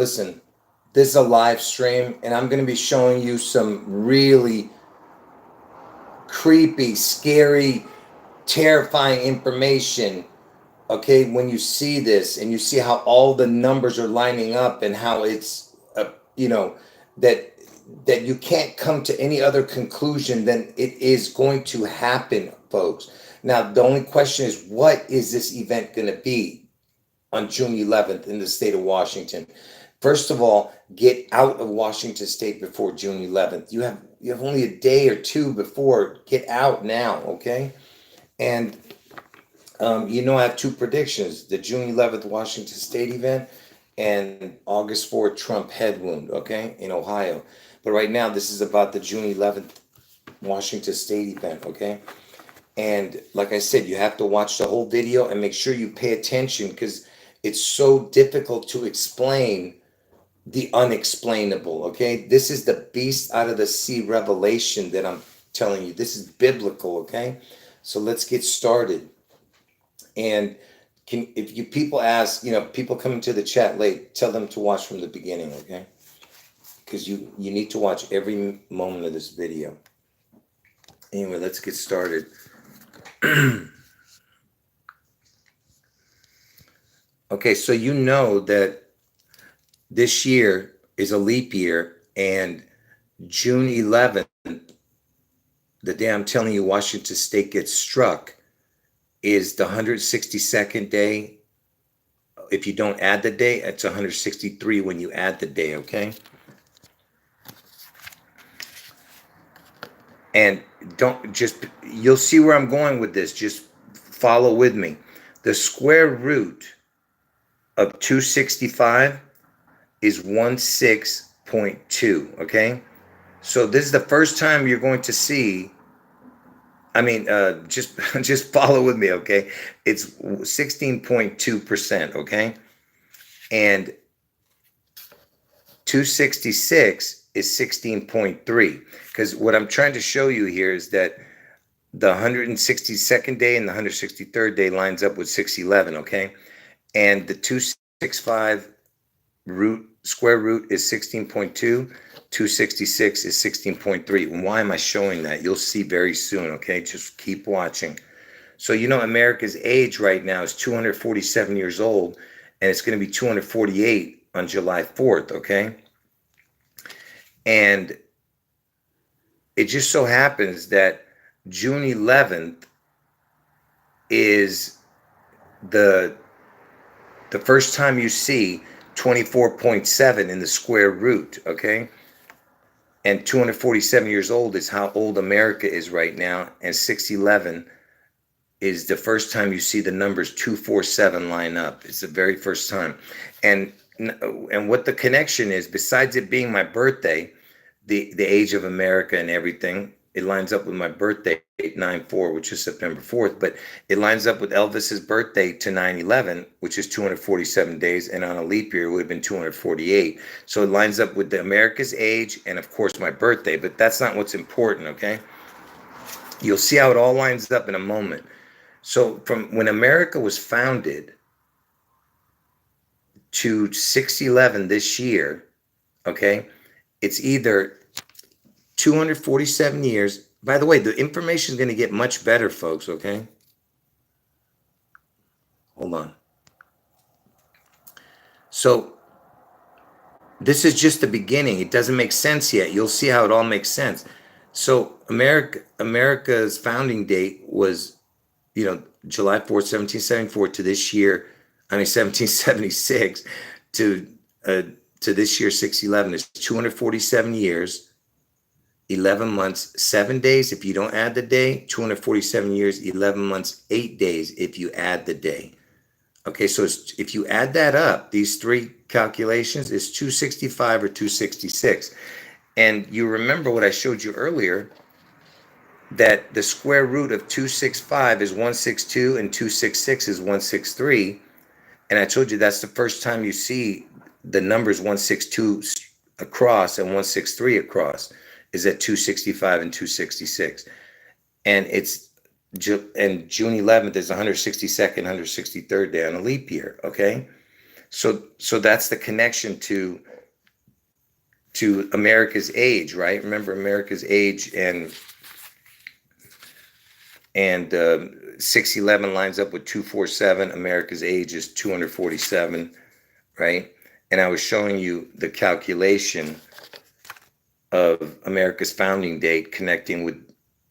Listen, this is a live stream, and I'm going to be showing you some really creepy, scary, terrifying information. Okay, when you see this and you see how all the numbers are lining up and how it's, you know, that that you can't come to any other conclusion than it is going to happen, folks. Now, the only question is, what is this event going to be on June 11th in the state of Washington? First of all, get out of Washington State before June 11th. You have only a day or two before. Get out now, okay? And I have two predictions: the June 11th Washington State event and August 4th Trump head wound, okay, in Ohio. But right now, this is about the June 11th Washington State event, okay? And like I said, you have to watch the whole video and make sure you pay attention, because it's so difficult to explain the unexplainable, okay? This is the beast out of the sea revelation that I'm telling you. This is biblical, okay? So let's get started. And if you people ask, people coming to the chat late, tell them to watch from the beginning, okay? Because you need to watch every moment of this video. Anyway, let's get started. Okay, so you know that this year is a leap year, and June 11th, the day I'm telling you Washington State gets struck, is the 162nd day. If you don't add the day, it's 163 when you add the day, okay? And you'll see where I'm going with this. Just follow with me. The square root of 265 is 16.2, okay? So this is the first time you're going to see, just follow with me, okay? It's 16.2%, okay? And 266 is 16.3, because what I'm trying to show you here is that the 162nd day and the 163rd day lines up with 611, okay? And the 265 square root is 16.2, 266 is 16.3. Why am I showing that? You'll see very soon, okay? Just keep watching. So America's age right now is 247 years old, and it's going to be 248 on July 4th, okay? And it just so happens that June 11th is the first time you see 24.7 in the square root, okay? And 247 years old is how old America is right now, and 611 is the first time you see the numbers 247 line up. It's the very first time. And what the connection is, besides it being my birthday, the age of America and everything, it lines up with my birthday, 9/4, which is September 4th, but it lines up with Elvis's birthday to 9/11, which is 247 days, and on a leap year, it would have been 248. So it lines up with the America's age and, of course, my birthday, but that's not what's important, okay? You'll see how it all lines up in a moment. So from when America was founded to 611 this year, okay, it's either 247 years. By the way, the information is going to get much better, folks, okay? Hold on. So this is just the beginning. It doesn't make sense yet. You'll see how it all makes sense. So America's founding date was, July 4th, 1774 to this year, 1776 to this year, 611 is 247 years, 11 months, 7 days if you don't add the day, 247 years, 11 months, 8 days if you add the day. Okay, so if you add that up, these three calculations is 265 or 266. And you remember what I showed you earlier, that the square root of 265 is 162 and 266 is 163. And I told you that's the first time you see the numbers 162 across and 163 across, is at 265 and 266. And June 11th is 162nd, 163rd day on a leap year, okay? So that's the connection to America's age, right? Remember America's age, and 611 lines up with 247. America's age is 247, right? And I was showing you the calculation of America's founding date, connecting with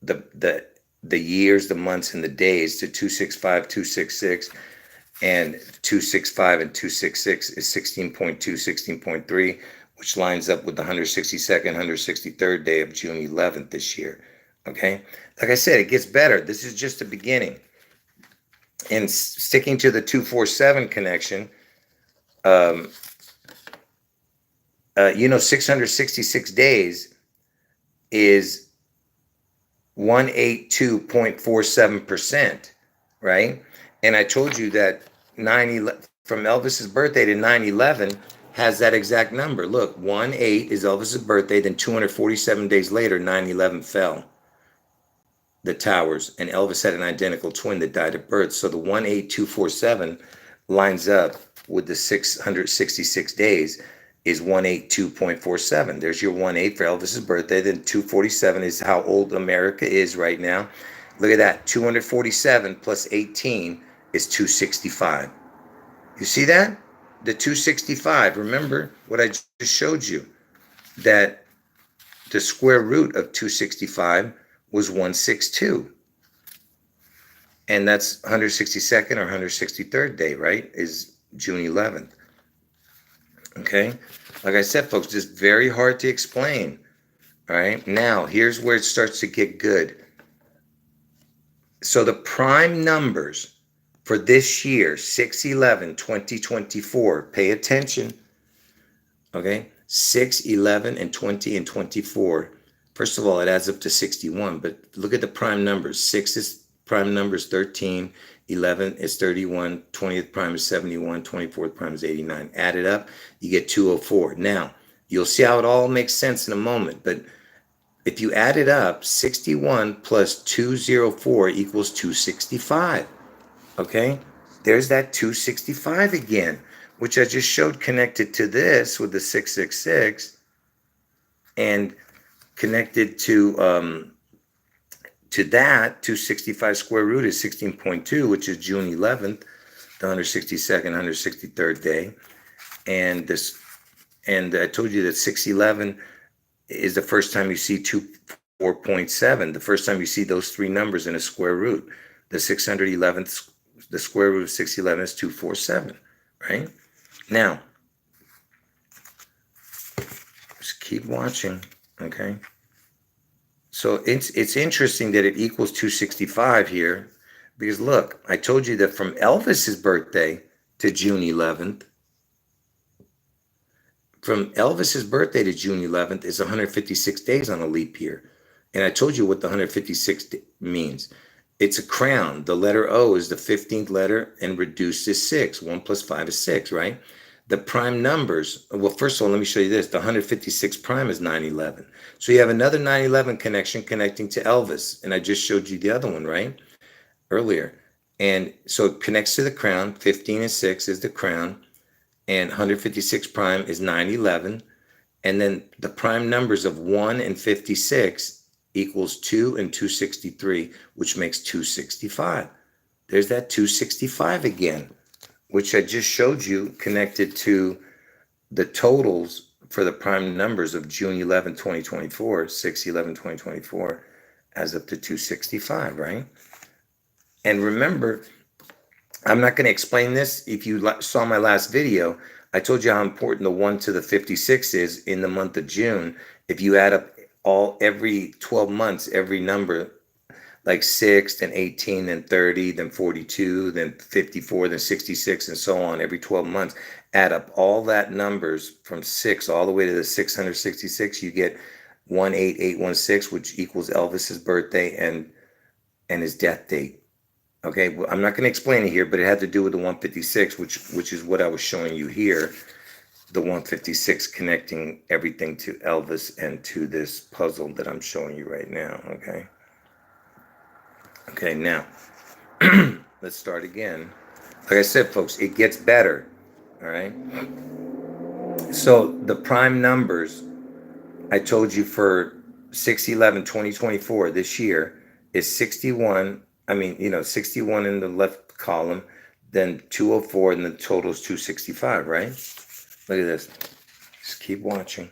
the years, the months, and the days to 265, 266, and 265 and 266 is 16.2, 16.3, which lines up with the 162nd, 163rd day of June 11th this year. Okay, like I said, it gets better. This is just the beginning. And sticking to the 247 connection, 666 days is 182.47%, right? And I told you that from Elvis's birthday to 9/11 has that exact number. Look, 1/8 is Elvis's birthday, then 247 days later, 9/11 fell. The towers, and Elvis had an identical twin that died at birth. So the 18247 lines up with the 666 days is 182.47. There's your 1/8 for Elvis's birthday. Then 247 is how old America is right now. Look at that. 247 plus 18 is 265. You see that? The 265. Remember what I just showed you, that the square root of 265 was 162. And that's 162nd or 163rd day, right? Is June 11th. Okay? Like I said, folks, just very hard to explain. All right? Now, here's where it starts to get good. So the prime numbers for this year, 6/11/2024, pay attention. Okay? 6, 11, and 20 and 24. First of all, it adds up to 61, but look at the prime numbers. 6 is prime number is 13, 11 is 31, 20th prime is 71, 24th prime is 89. Add it up, you get 204. Now, you'll see how it all makes sense in a moment, but if you add it up, 61 plus 204 equals 265. Okay? There's that 265 again, which I just showed connected to this with the 666, and connected to that 265 square root is 16.2, which is June 11th, the 162nd, 163rd day. And I told you that 611 is the first time you see 4.7, the first time you see those three numbers in a square root. The 611th, the square root of 611 is 247, right? Now, just keep watching, okay? So it's interesting that it equals 265 here, because look, I told you that from Elvis's birthday to June 11th, from Elvis's birthday to June 11th is 156 days on a leap year. And I told you what the 156 means. It's a crown. The letter O is the 15th letter and reduced is 6. 1 plus 5 is 6, right? The prime numbers, well, first of all, let me show you this. The 156 prime is 9/11. So you have another 9/11 connection connecting to Elvis. And I just showed you the other one, right? Earlier. And so it connects to the crown. 15 and 6 is the crown. And 156 prime is 9/11. And then the prime numbers of 1 and 56 equals 2 and 263, which makes 265. There's that 265 again, which I just showed you connected to the totals for the prime numbers of June 11, 2024, 6/11/2024, adds up to 265, right? And remember, I'm not going to explain this. If you saw my last video, I told you how important the 1 to the 56 is in the month of June. If you add up every 12 months, every number, like 6, then 18, then 30, then 42, then 54, then 66, and so on, every 12 months, add up all that numbers from 6 all the way to the 666, you get 18816, which equals Elvis's birthday and his death date. Okay, well, I'm not going to explain it here, but it had to do with the 156, which is what I was showing you here. The 156 connecting everything to Elvis and to this puzzle that I'm showing you right now. Okay. Okay, now let's start again. Like I said, folks, it gets better. All right. So the prime numbers I told you for 6/11/2024 this year is 61. I mean, 61 in the left column, then 204, and the total is 265, right? Look at this. Just keep watching.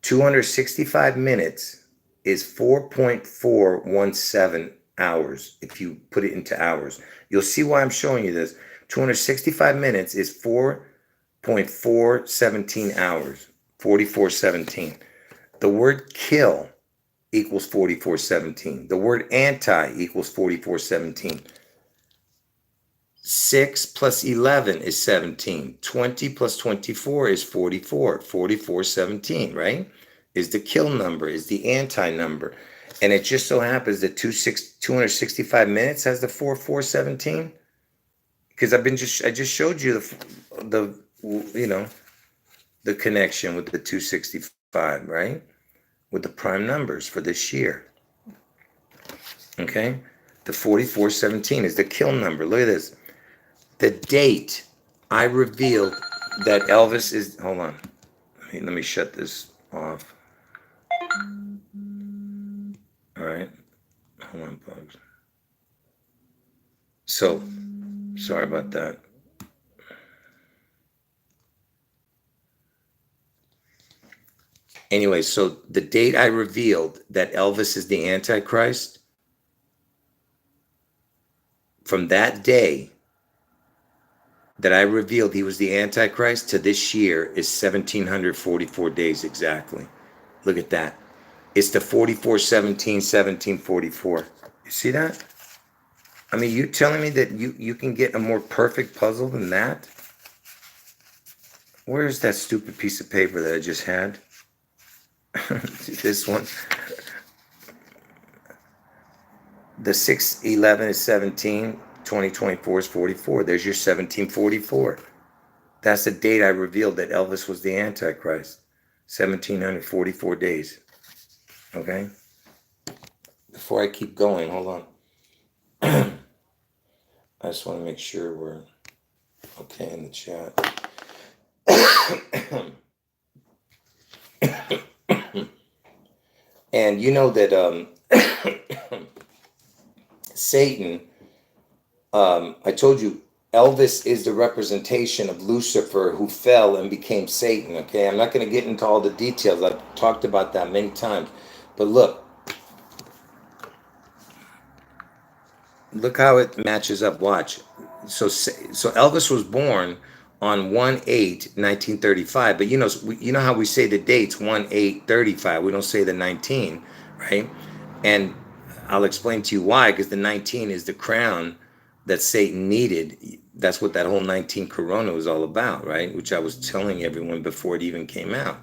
265 minutes is 4.417 hours if you put it into hours. You'll see why I'm showing you this. 265 minutes is 4.417 hours, 4417. The word kill equals 4417. The word anti equals 4417. 6 plus 11 is 17. 20 plus 24 is 44. 4417, right? Is the kill number, is the anti number. And it just so happens that 265 minutes has the 4417. Because I just showed you the connection with the 265, right? With the prime numbers for this year. Okay? The 4417 is the kill number. Look at this. The date I revealed that Elvis is, hold on. Let me shut this off. All right. Hold on, folks. So, sorry about that. Anyway, so the date I revealed that Elvis is the Antichrist, from that day that I revealed he was the Antichrist to this year is 1,744 days exactly. Look at that. It's the 4417, 1744. You see that? I mean, you telling me that you can get a more perfect puzzle than that? Where's that stupid piece of paper that I just had? This one. The 6/11 is 17. 2024 is 44. There's your 1744. That's the date I revealed that Elvis was the Antichrist. 1,744 days. Okay? Before I keep going, hold on. I just want to make sure we're okay in the chat. And you know that Satan, I told you, Elvis is the representation of Lucifer who fell and became Satan, okay? I'm not going to get into all the details. I've talked about that many times. But look how it matches up. Watch. So Elvis was born on 1/8/1935, but you know how we say the dates 1/8/35. We don't say the 19, right? And I'll explain to you why, because the 19 is the crown that Satan needed. That's what that whole 19 corona was all about, right? Which I was telling everyone before it even came out,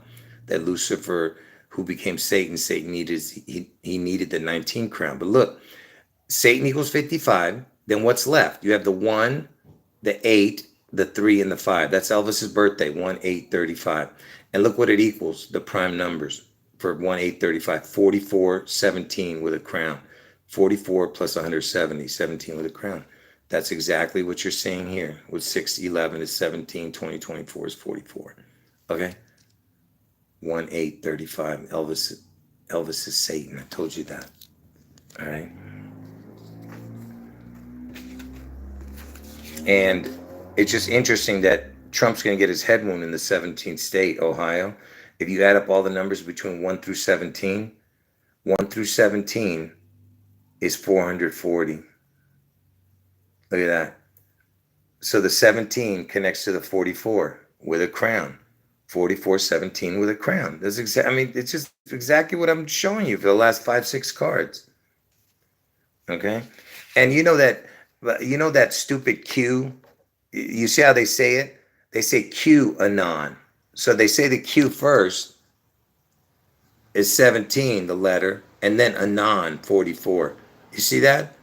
that Lucifer, who became Satan, needed he needed the 19 crown. But look, Satan equals 55. Then what's left? You have the 1, the 8, the 3, and the 5. That's Elvis's birthday, 1/8/35. And look what it equals, the prime numbers for 1/8/35, 4417 with a crown. 44 plus 170, 17 with a crown. That's exactly what you're seeing here. With 6/11 is 17, 2024 is 44. Okay? 1/8/35. Elvis is Satan. I told you that. All right? And it's just interesting that Trump's going to get his head wound in the 17th state, Ohio. If you add up all the numbers between 1 through 17, 1 through 17 is 440. Look at that. So the 17 connects to the 44 with a crown. 4417 with a crown. That's it's just exactly what I'm showing you for the last 5-6 cards. Okay? And you know that stupid Q? You see how they say it? They say Q anon. So they say the Q first is 17, the letter, and then anon, 44. You see that?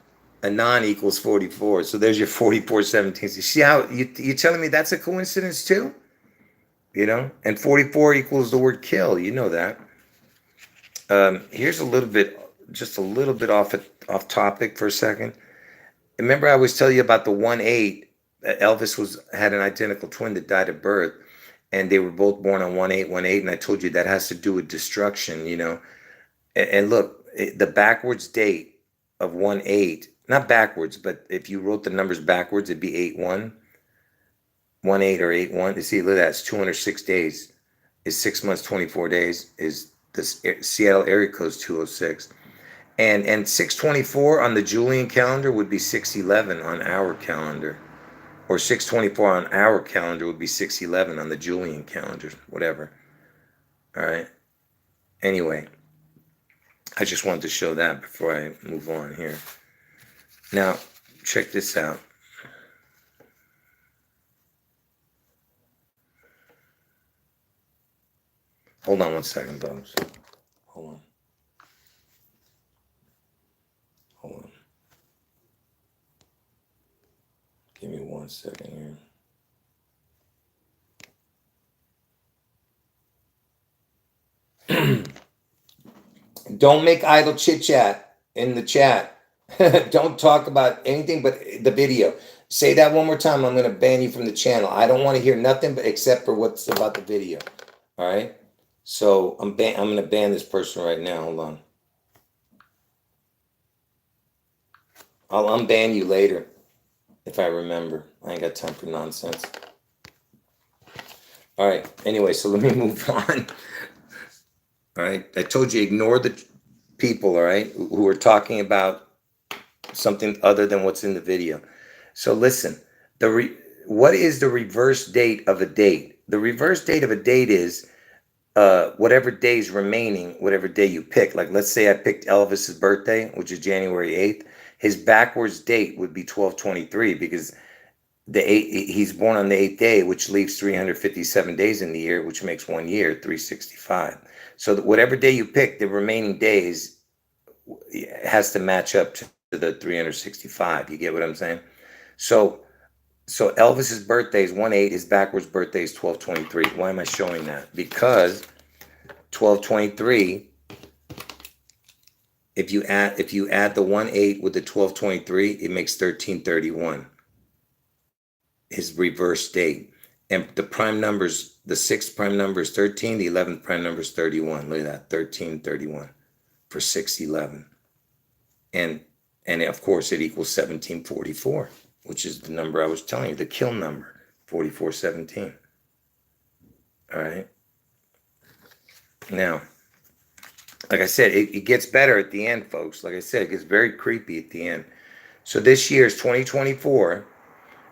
Anon equals 44. So there's your 4417. You see how you telling me that's a coincidence too? And 44 equals the word kill. You know that. Here's just a little bit off topic for a second. Remember I always tell you about the 1/8 Elvis had an identical twin that died at birth, and they were both born on 1818. And I told you that has to do with destruction, you know. And look, the backwards date of 18, not backwards, but if you wrote the numbers backwards, it'd be 81, 18 or 81. You see, look at that, it's 206 days. Is 6 months, 24 days. Is the Seattle area code 206. And 624 on the Julian calendar would be 611 on our calendar. Or 624 on our calendar would be 611 on the Julian calendar, whatever. All right. Anyway, I just wanted to show that before I move on here. Now, check this out. Hold on one second, folks. Hold on. Hold on. Give me 1 second here. Don't make idle chit chat in the chat. Don't talk about anything but the video. Say that one more time. I'm going to ban you from the channel. I don't want to hear nothing but except for what's about the video. All right. So I'm going to ban this person right now. Hold on. I'll unban you later if I remember. I ain't got time for nonsense. All right. Anyway, so let me move on. All right. I told you, ignore the people, all right, who are talking about something other than what's in the video. So listen, what is the reverse date of a date? The reverse date of a date is whatever day's remaining, whatever day you pick. Like, let's say I picked Elvis's birthday, which is January 8th. His backwards date would be 12/23 because he's born on the 8th day, which leaves 357 days in the year, which makes 1 year, 365. So whatever day you pick, the remaining days has to match up to the 365. You get what I'm saying? So Elvis's birthday is 1/8. His backwards birthday is 12/23. Why am I showing that? Because 12/23. If you add the 1/8 with the 12/23, it makes 1331. His reverse date. And the prime numbers, the 6th prime number is 13, the 11th prime number is 31. Look at that, 1331 for 611. And of course it equals 1744, which is the number I was telling you, the kill number, 4417. All right. Now, like I said, it gets better at the end, folks. Like I said, it gets very creepy at the end. So this year is 2024.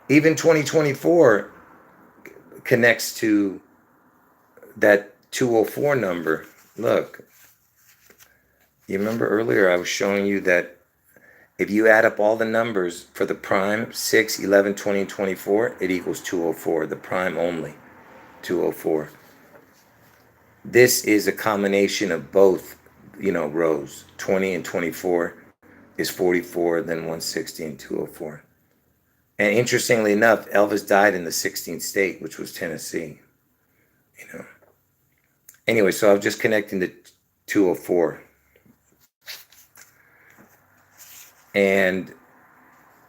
Even 2024 connects to that 204 number. Look, you remember earlier I was showing you that if you add up all the numbers for the prime, 6, 11, 20, and 24, it equals 204. The prime only, 204. This is a combination of both, rows. 20 and 24 is 44, then 160 and 204. And interestingly enough, Elvis died in the 16th state, which was Tennessee. Anyway, so I'm just connecting the 204. And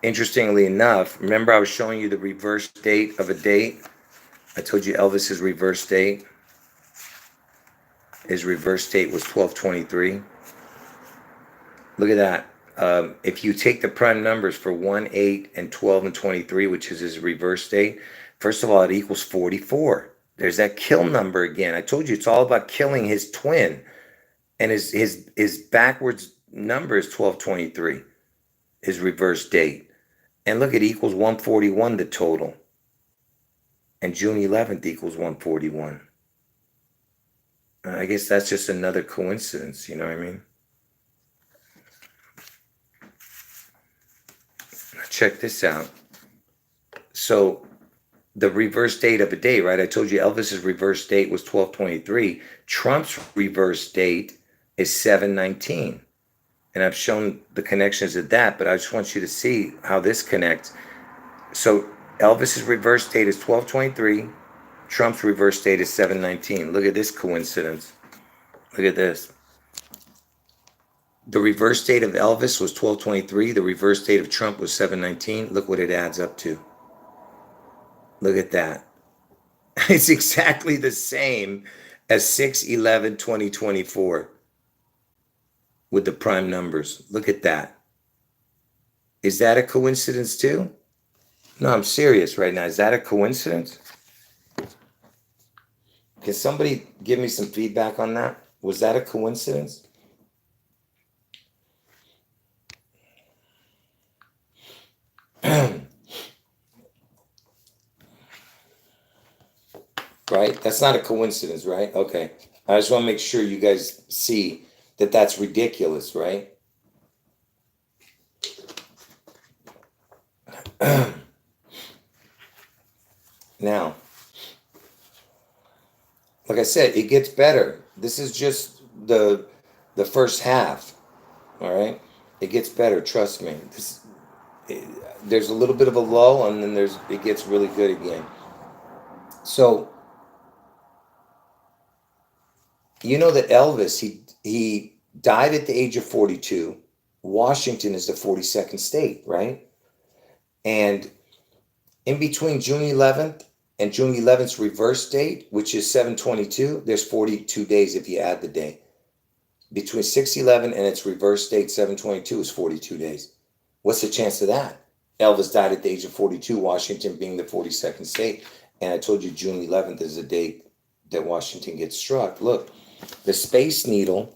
interestingly enough, remember I was showing you the reverse date of a date? I told you Elvis's reverse date. His reverse date was 12/23. Look at that. If you take the prime numbers for 1, 8, and 12 and 23, which is his reverse date, first of all, it equals 44. There's that kill number again. I told you it's all about killing his twin. And his backwards number is 12/23, his reverse date. And look, it equals 141, the total. And June 11th equals 141. I guess that's just another coincidence, you know what I mean? Check this out. So the reverse date of a day, right? I told you Elvis's reverse date was 12/23. Trump's reverse date is 7/19. And I've shown the connections of that, but I just want you to see how this connects. So Elvis's reverse date is 12/23. Trump's reverse date is 7/19. Look at this coincidence. Look at this. The reverse date of Elvis was 12/23. The reverse date of Trump was 7/19. Look what it adds up to. Look at that. It's exactly the same as 6/11/2024 with the prime numbers. Look at that. Is that a coincidence too? No, I'm serious right now. Is that a coincidence? Can somebody give me some feedback on that? Was that a coincidence? Right? That's not a coincidence, right? Okay. I just want to make sure you guys see that that's ridiculous, right? Now, like I said, it gets better. This is just the first half, all right? It gets better, trust me. There's a little bit of a lull, and then it gets really good again. So, you know that Elvis, he died at the age of 42. Washington is the 42nd state, right? And in between June 11th and June 11th's reverse date, which is 7/22, there's 42 days if you add the day. Between 6/11 and its reverse date, 7/22, is 42 days. What's the chance of that? Elvis died at the age of 42, Washington being the 42nd state. And I told you June 11th is the date that Washington gets struck. Look, the Space Needle,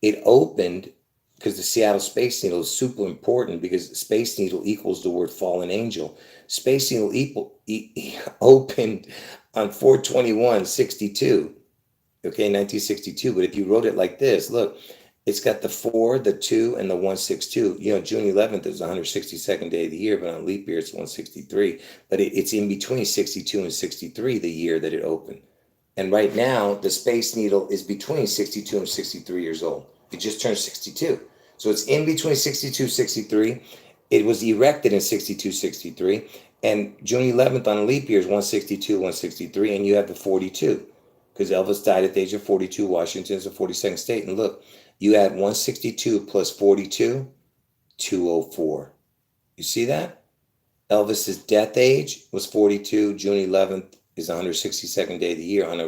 it opened because the Seattle Space Needle is super important because Space Needle equals the word fallen angel. Space Needle opened on 4/21/62, okay, 1962. But if you wrote it like this, look, it's got the 4, the 2, and the 162. You know, June 11th is the 162nd day of the year, but on leap year it's 163. But it's in between 62 and 63, the year that it opened. And right now, the Space Needle is between 62 and 63 years old. It just turned 62. So it's in between 62, 63. It was erected in 62, 63. And June 11th on a leap year is 162, 163. And you have the 42. Because Elvis died at the age of 42. Washington's the 42nd state. And look, you add 162 plus 42, 204. You see that? Elvis's death age was 42. June 11th is the 162nd day of the year on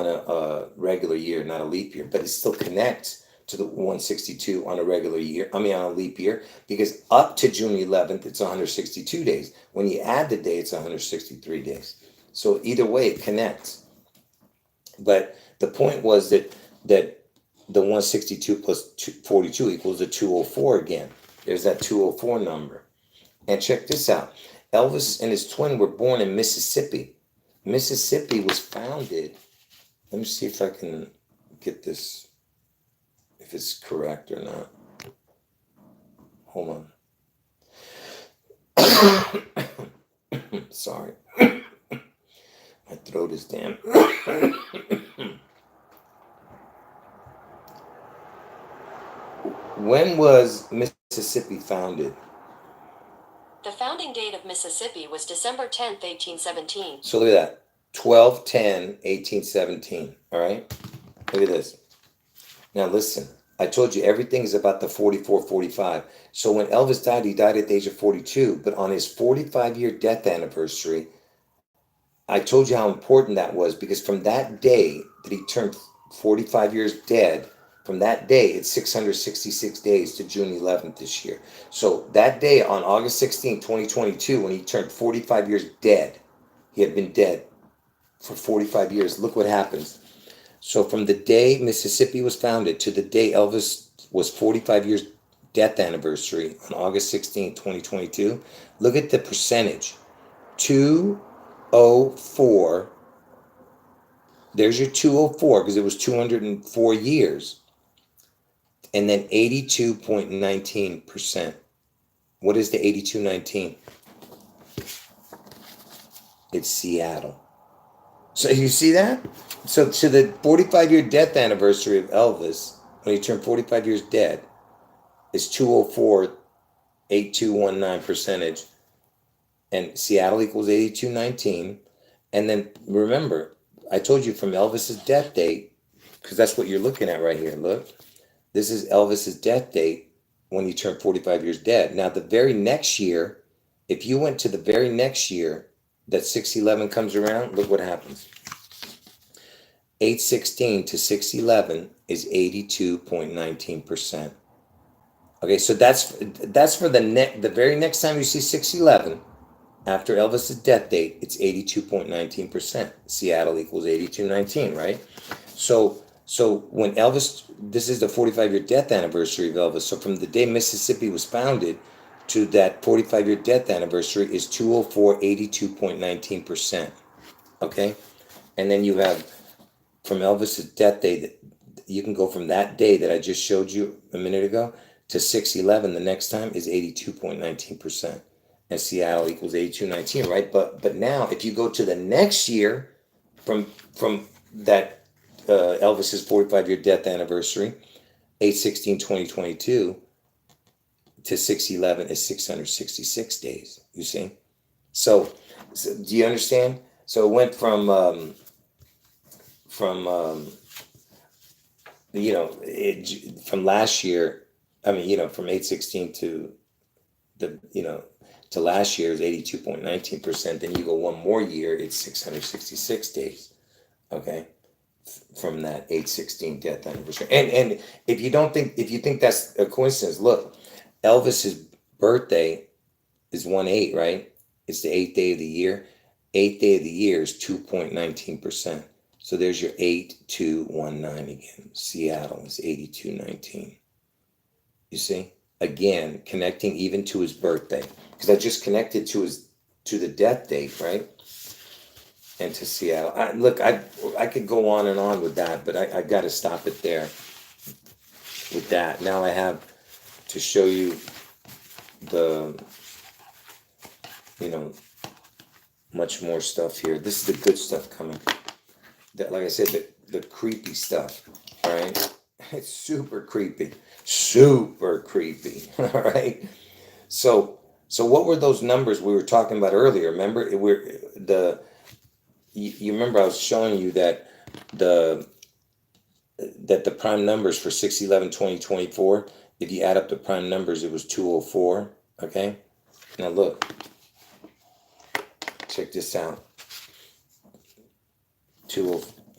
a regular year, not a leap year, but it still connects to the 162 on a regular year. I mean, on a leap year, because up to June 11th, it's 162 days. When you add the day, it's 163 days. So either way, it connects. But the point was that the 162 plus 42 equals the 204 again. There's that 204 number. And check this out. Elvis and his twin were born in Mississippi. Mississippi was founded. Let me see if I can get this, if it's correct or not. Hold on. Sorry. My throat is damn. When was Mississippi founded? The founding date of Mississippi was December 10th, 1817. So look at that. 12/10/1817. All right? Look at this. Now listen. I told you everything is about the 44/45. So when Elvis died, he died at the age of 42. But on his 45-year death anniversary, I told you how important that was because from that day that he turned 45 years dead, from that day, it's 666 days to June 11th this year. So that day on August 16, 2022, when he turned 45 years dead, he had been dead for 45 years. Look what happens. So from the day Mississippi was founded to the day Elvis was 45 years death anniversary on August 16, 2022, look at the percentage. 204. There's your 204 because it was 204 years. And then 82.19%. What is the 82.19? It's Seattle. So you see that? So to the 45-year death anniversary of Elvis, when he turned 45 years dead, is 204.8219 percentage. And Seattle equals 82.19. And then remember, I told you from Elvis's death date, because that's what you're looking at right here. Look, this is Elvis's death date when he turned 45 years dead. Now, the very next year, if you went to the very next year that 611 comes around, look what happens. 816 to 611 is 82.19%. Okay, so that's for the very next time you see 611 after Elvis's death date, it's 82.19%. Seattle equals 8219, right? So when Elvis, this is the 45-year death anniversary of Elvis. So from the day Mississippi was founded to that 45-year death anniversary is 204, 82.19%. Okay? And then you have from Elvis's death day, you can go from that day that I just showed you a minute ago to 611 the next time is 82.19%. And Seattle equals 8219, right? But now if you go to the next year from that Elvis's 45-year death anniversary, 8/16/2022 to 611 is 666 days. You see? So do you understand? So it went from from last year. I mean, from 8/16 to the to last year's 82.19%. Then you go one more year, it's 666 days. Okay. From that 8/16 death anniversary. And if you think that's a coincidence, look, Elvis's birthday is 1/8, right? It's the 8th day of the year. 8th day of the year is 2.19%. So there's your 8219 again. Seattle is 8219. You see? Again, connecting even to his birthday. Because I just connected to the death date, right? And to Seattle. I could go on and on with that, but I got to stop it there with that. Now I have to show you the, much more stuff here. This is the good stuff coming. Like I said, the creepy stuff, all right? It's super creepy. Super creepy, all right? So what were those numbers we were talking about earlier? Remember, you remember I was showing you that the prime numbers for 6/11/2024, if you add up the prime numbers, it was 204, okay? Now look, check this out.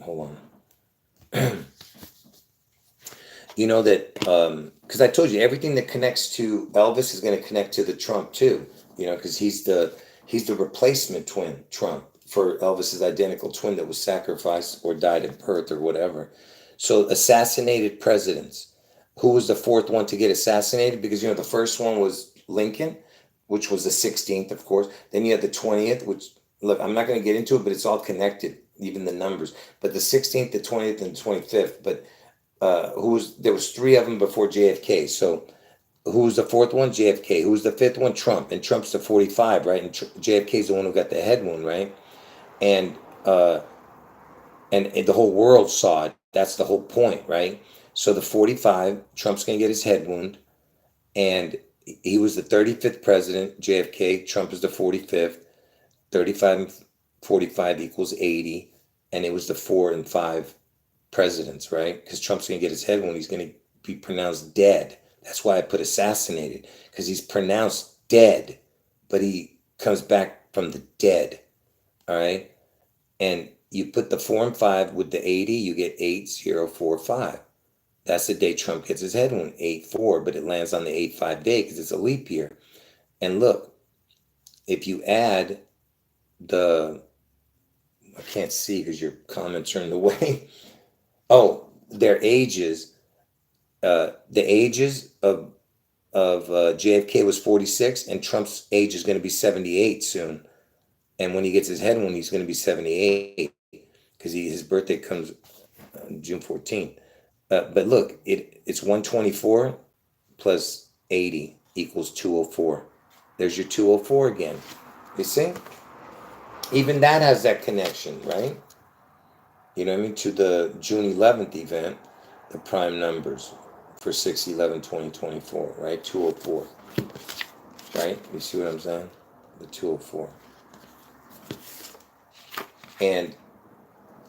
Hold on. You know that, because I told you everything that connects to Elvis is going to connect to the Trump too, because he's the replacement twin, Trump, for Elvis's identical twin that was sacrificed or died at birth or whatever. So assassinated presidents. Who was the fourth one to get assassinated? Because, the first one was Lincoln, which was the 16th, of course. Then you had the 20th, which, look, I'm not going to get into it, but it's all connected, even the numbers. But the 16th, the 20th, and the 25th. But there was three of them before JFK. So who was the fourth one? JFK. Who was the fifth one? Trump. And Trump's the 45, right? And JFK's the one who got the head wound, right? And the whole world saw it. That's the whole point, right? So the 45, Trump's going to get his head wound. And he was the 35th president, JFK. Trump is the 45th. 35 and 45 equals 80. And it was the 4 and 5 presidents, right? Because Trump's going to get his head wound. He's going to be pronounced dead. That's why I put assassinated. Because he's pronounced dead. But he comes back from the dead. All right? And you put the 4 and 5 with the 80, you get 8045. That's the day Trump gets his head wound, 8/4, but it lands on the 8/5 day because it's a leap year. And look, if you add I can't see because your comments are in the way. Oh, their ages. The ages of JFK was 46, and Trump's age is going to be 78 soon. And when he gets his head wound, he's going to be 78 because his birthday comes June 14th. But look, it's 124 plus 80 equals 204. There's your 204 again. You see? Even that has that connection, right? You know what I mean? To the June 11th event, the prime numbers for 6/11/2024, right? 204. Right? You see what I'm saying? The 204. And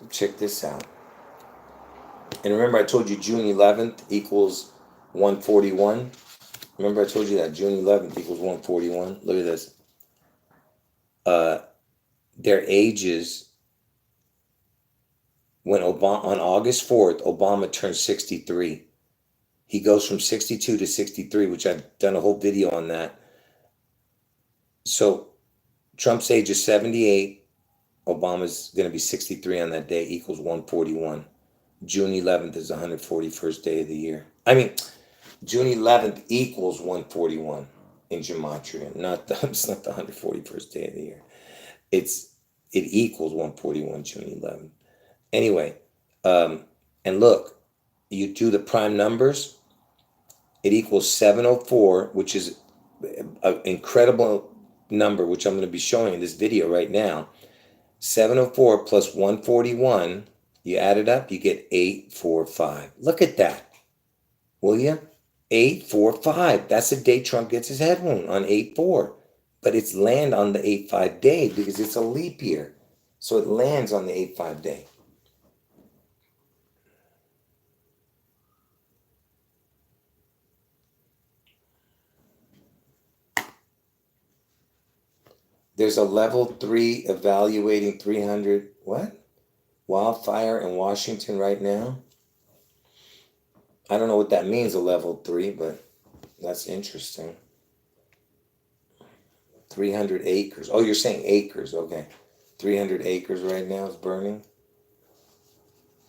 check this out. And remember I told you June 11th equals 141? Remember I told you that June 11th equals 141? Look at this. their ages when Obama, on August 4th, Obama turned 63. He goes from 62 to 63, which I've done a whole video on that. So Trump's age is 78. Obama's going to be 63 on that day, equals 141. June 11th is the 141st day of the year. I mean, June 11th equals 141 in gematria. It's not the 141st day of the year. It equals 141 June 11th. Anyway, and look, you do the prime numbers, it equals 704, which is an incredible number, which I'm going to be showing in this video right now. 704 plus 141, you add it up, you get 845. Look at that, will you? 845. That's the day Trump gets his head wound, on 8/4. But it's land on the 8/5 day because it's a leap year. So it lands on the 8/5 day. There's a level 3 evaluating 300, what? Wildfire in Washington right now? I don't know what that means, a level 3, but that's interesting. 300 acres. Oh, you're saying acres, okay. 300 acres right now is burning.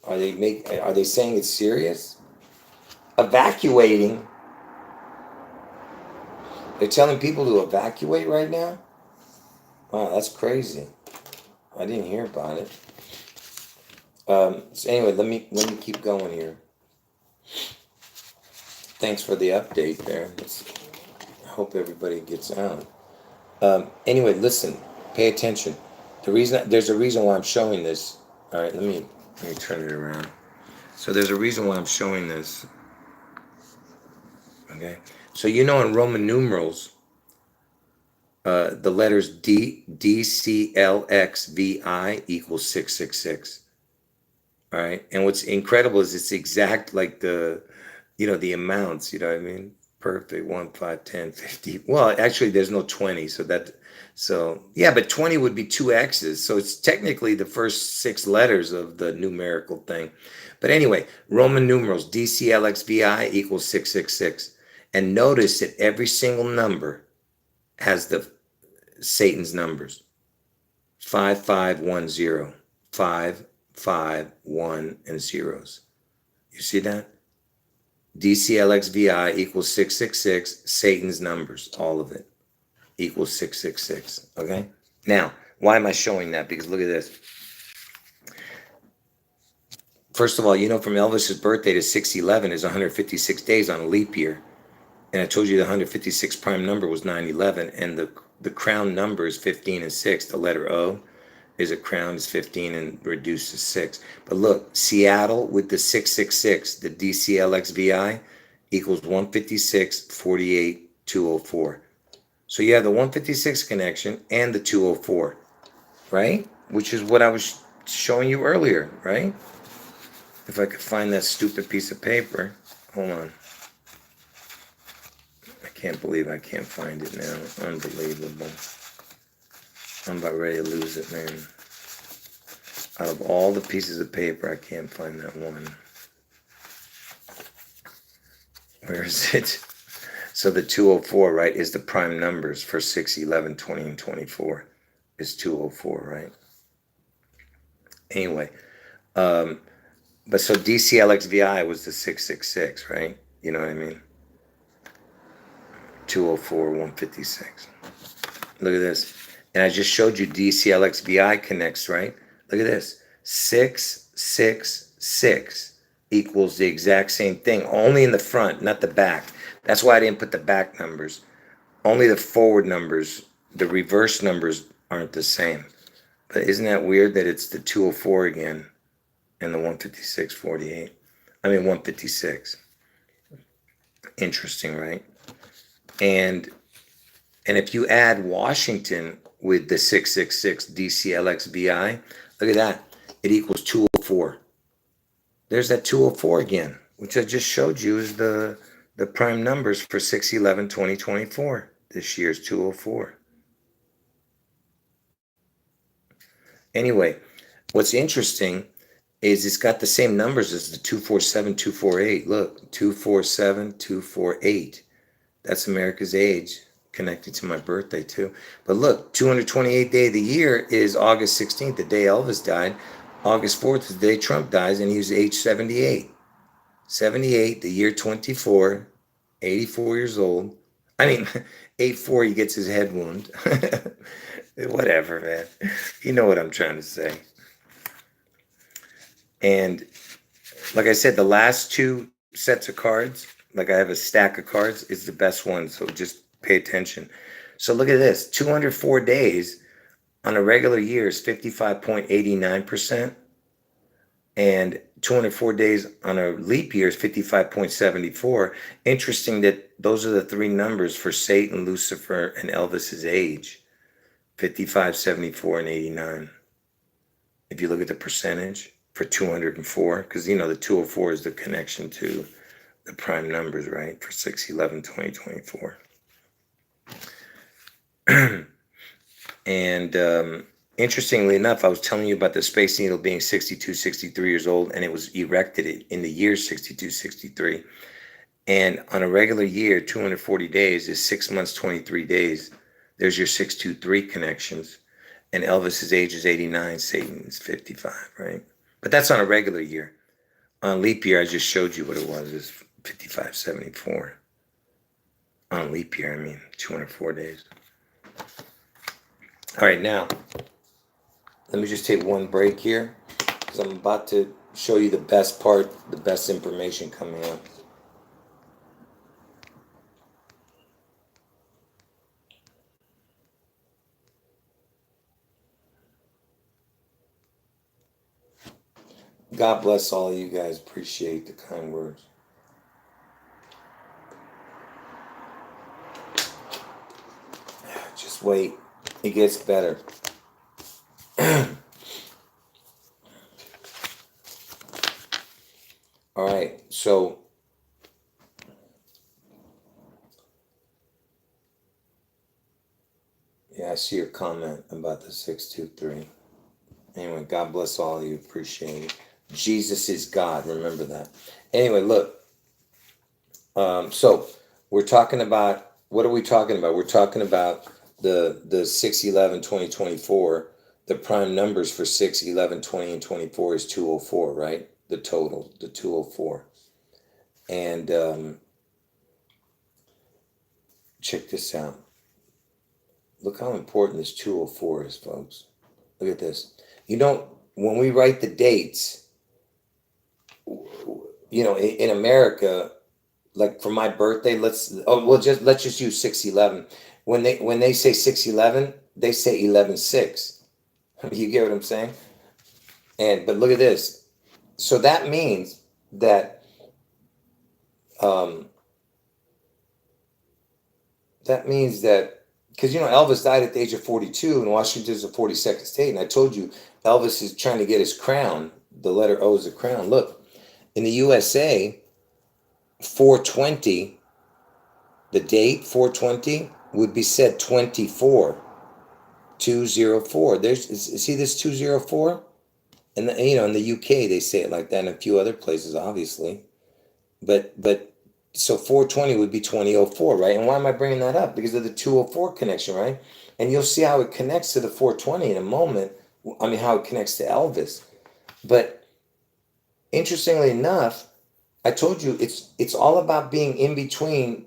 Are they saying it's serious? Evacuating. They're telling people to evacuate right now? Wow, that's crazy. I didn't hear about it. So anyway, let me keep going here. Thanks for the update there. I hope everybody gets out. Anyway, listen, pay attention. There's a reason why I'm showing this. All right, let me turn it around. So there's a reason why I'm showing this. Okay, so in Roman numerals, the letters D C L X V I equals 666. All right, and what's incredible is it's exact like the amounts. You know what I mean? Perfect. 1, 5, 10, 50. Well, actually, there's no 20, so yeah, but 20 would be 2 X's. So it's technically the first 6 letters of the numerical thing. But anyway, Roman numerals DCLXVI equals 666. And notice that every single number has the Satan's numbers. 5510. 5, 5, 1, and zeros. You see that? DCLXVI equals 666. Satan's numbers, all of it, equals 666. Okay? Now, why am I showing that? Because look at this. First of all, from Elvis's birthday to 611 is 156 days on a leap year. And I told you the 156 prime number was 911, and the crown number is 15 and 6. The letter O is a crown, is 15 and reduced to 6. But look, Seattle with the 666, the DCLXVI equals 156, 48, 204. So you have the 156 connection and the 204, right? Which is what I was showing you earlier, right? If I could find that stupid piece of paper. Hold on. I can't believe I can't find it now. Unbelievable. I'm about ready to lose it, man. Out of all the pieces of paper, I can't find that one. Where is it? So the 204, right, is the prime numbers for 6, 11, 20, and 24. Is 204, right? Anyway, but so DCLXVI was the 666, right? You know what I mean? 204, 156. Look at this. And I just showed you DCLXVI connects, right? Look at this. 666 equals the exact same thing, only in the front, not the back. That's why I didn't put the back numbers. Only the forward numbers, the reverse numbers aren't the same. But isn't that weird that it's the 204 again and the 156.48? I mean 156. Interesting, right? And if you add Washington with the 666 DCLXVI, look at that. It equals 204. There's that 204 again, which I just showed you is the prime numbers for 6/11/2024. This year's 204. Anyway, what's interesting is it's got the same numbers as the 247, 248. Look, 247, 248. That's America's age, connected to my birthday too. But look, 228th day of the year is August 16th, the day Elvis died. August 4th is the day Trump dies, and he was age 78. 78, the year 24, 84 years old. I mean, 84, he gets his head wound. Whatever, man. You know what I'm trying to say. And like I said, the last two sets of cards, like I have a stack of cards, is the best one. So just pay attention. So look at this, 204 days on a regular year is 55.89%. And 204 days on a leap year is 55.74. Interesting that those are the three numbers for Satan, Lucifer, and Elvis's age. 55, 74, and 89. If you look at the percentage for 204, because you know the 204 is the connection to the prime numbers, right? For 611, 2024. And interestingly enough, I was telling you about the Space Needle being 62, 63 years old, and it was erected in the year 62, 63. And on a regular year, 240 days is 6 months, 23 days. There's your 623 connections. And Elvis's age is 89, Satan's 55, right? But that's on a regular year. On leap year, I just showed you what it was, is 55, 74. On leap year, I mean, 204 days. All right, now, let me just take one break here, because I'm about to show you the best part, the best information coming up. God bless all of you guys. Appreciate the kind words. Just wait. It gets better. All right. So yeah, I see your comment about the 623. Anyway, God bless all of you. Appreciate it. Jesus is God. Remember that. Anyway, look. So we're talking about, what are we talking about? We're talking about the 611 2024. The prime numbers for 6 11 20 and 24 is 204, right? The total, the 204. And check this out. Look how important this 204 is, folks. Look at this. You know, when we write the dates, you know, in America, like for my birthday, let's just use 611. When they say 611, they say 11/6. You get what I'm saying? But look at this. So that means that because you know Elvis died at the age of 42, and Washington's the 42nd state, and I told you Elvis is trying to get his crown. The letter O is a crown. Look, in the USA, 420, the date 420 would be said 24, 204. See this 204? And you know, in the UK they say it like that, and a few other places, obviously. But so 420 would be 2004, right? And why am I bringing that up? Because of the 204 connection, right? And you'll see how it connects to the 420 in a moment. I mean, how it connects to Elvis. But interestingly enough, I told you it's all about being in between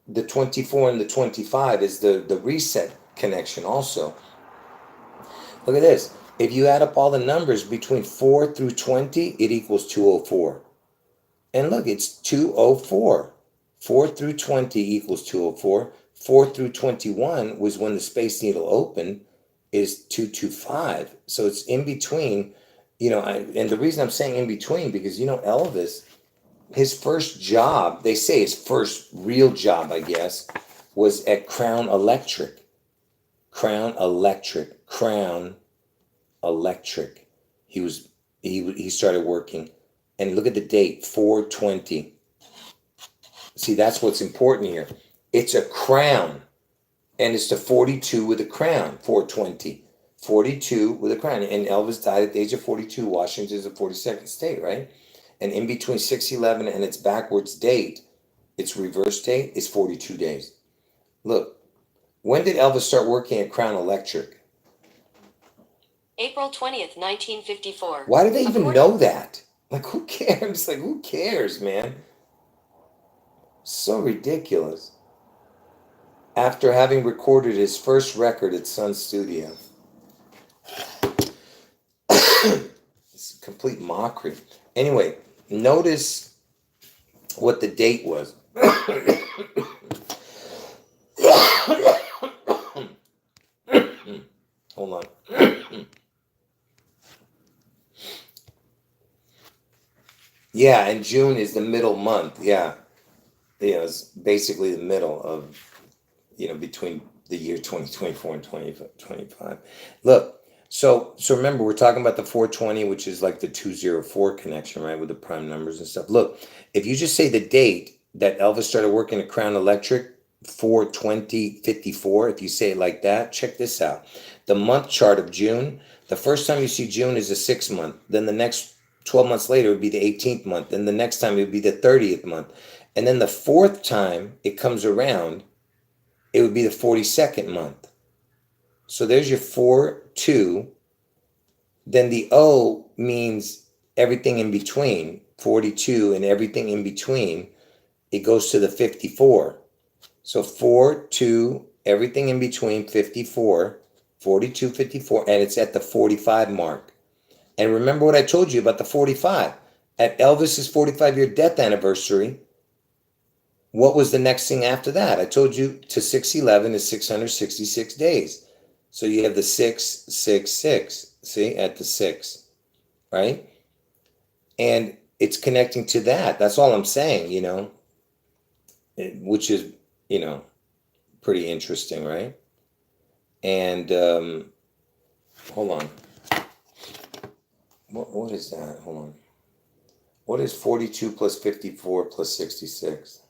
the 24 and the 25 is the reset connection also. Look at this. If you add up all the numbers between 4 through 20, it equals 204. And look, it's 204. 4 through 20 equals 204. 4 through 21 was when the Space Needle opened, is 225. So it's in between, you know, and the reason I'm saying in between, because, you know, Elvis, his first job, they say his first real job, I guess, was at Crown Electric. Crown Electric. Crown Electric. He started working. And look at the date, 420. See, that's what's important here. It's a crown. And it's the 42 with a crown, 420. 42 with a crown. And Elvis died at the age of 42. Washington is the 42nd state, right? And in between 611 and its backwards date, its reverse date is 42 days. Look, when did Elvis start working at Crown Electric? April 20th, 1954. Why do they even know that? Like, who cares? Like, who cares, man? So ridiculous. After having recorded his first record at Sun Studio. It's a complete mockery. Anyway, notice what the date was. Hold on. Yeah, and June is the middle month. Yeah. It's basically the middle of, between the year 2024 and 2025. Look, so remember, we're talking about the 420, which is like the 204 connection, right, with the prime numbers and stuff. Look, if you just say the date that Elvis started working at Crown Electric, 4/20/54, if you say it like that, check this out. The month chart of June, the first time you see June is the 6th month. Then the next 12 months later would be the 18th month. Then the next time it would be the 30th month. And then the 4th time it comes around, it would be the 42nd month. So there's your 4/2. Then the O means everything in between, 42 and everything in between. It goes to the 54. So 4/2, everything in between, 54, 42, 54, and it's at the 45 mark. And remember what I told you about the 45. At Elvis's 45-year death anniversary, what was the next thing after that? I told you to 611 is 666 days. So you have the 666, see, at the 6, right? And it's connecting to that. That's all I'm saying, which is, pretty interesting, right? And hold on. What is that? Hold on. What is 42 plus 54 plus 66?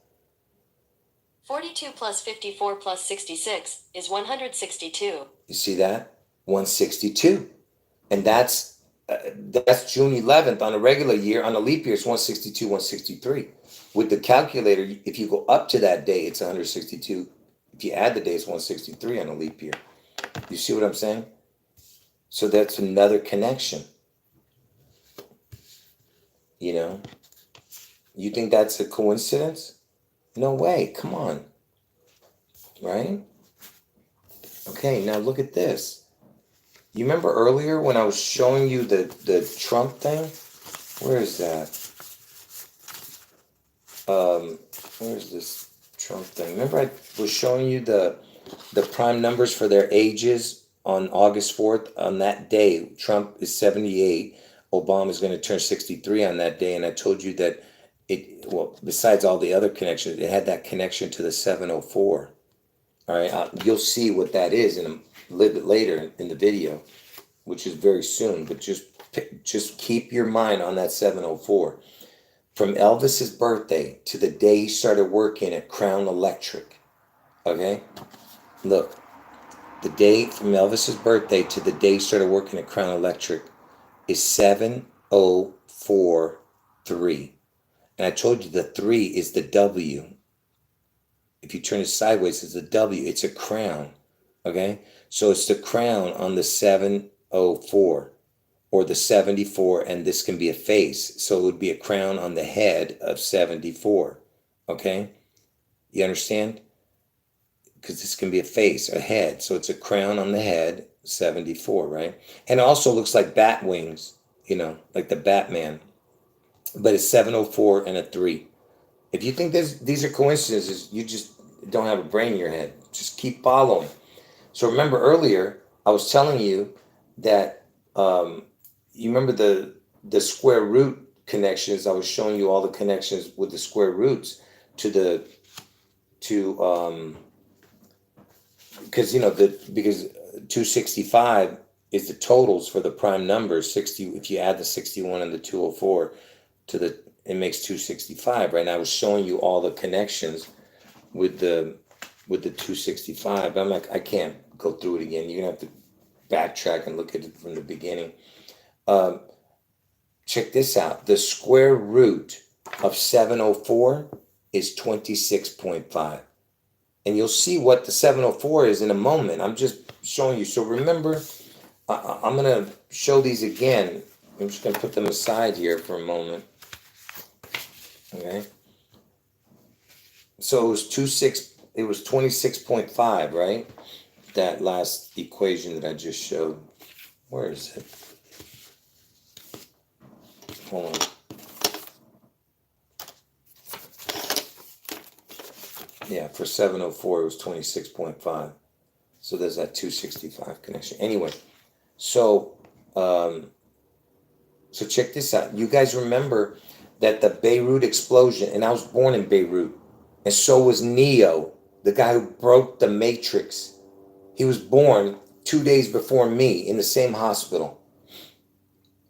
42 plus 54 plus 66 is 162. You see that? 162. And that's June 11th on a regular year. On a leap year, it's 162, 163. With the calculator, if you go up to that day, it's 162. If you add the day, it's 163 on a leap year. You see what I'm saying? So that's another connection. You think that's a coincidence? No way. Come on. Right? Okay, now look at this. You remember earlier when I was showing you the Trump thing? Where is that? Where's this Trump thing? Remember I was showing you the prime numbers for their ages on August 4th? On that day, Trump is 78. Obama is going to turn 63 on that day. And I told you that besides all the other connections, it had that connection to the 704. All right, you'll see what that is in a little bit later in the video, which is very soon. But just keep your mind on that 704. From Elvis's birthday to the day he started working at Crown Electric. Okay, look, the day from Elvis's birthday to the day he started working at Crown Electric is 7043. And I told you the 3 is the W. If you turn it sideways, it's a W. It's a crown. Okay? So it's the crown on the 704 or the 74, and this can be a face. So it would be a crown on the head of 74. Okay? You understand? Because this can be a face, a head. So it's a crown on the head, 74, right? And it also looks like bat wings, like the Batman. But it's 704 and a 3. If you think these are coincidences, you just don't have a brain in your head. Just keep following. So remember earlier, I was telling you that you remember the square root connections. I was showing you all the connections with the square roots because because 265 is the totals for the prime numbers. 60, if you add the 61 and the 204 it makes 265, right? And I was showing you all the connections with the 265. I'm like, I can't go through it again. You're gonna have to backtrack and look at it from the beginning. Check this out. The square root of 704 is 26.5. And you'll see what the 704 is in a moment. I'm just showing you. So remember, I'm going to show these again. I'm just going to put them aside here for a moment. Okay. So it was 26.5, right? That last equation that I just showed. Where is it? Hold on. Yeah, for 704 it was 26.5. So there's that 265 connection. Anyway, so check this out. You guys remember that the Beirut explosion, and I was born in Beirut, and so was Neo, the guy who broke the matrix. He was born 2 days before me in the same hospital.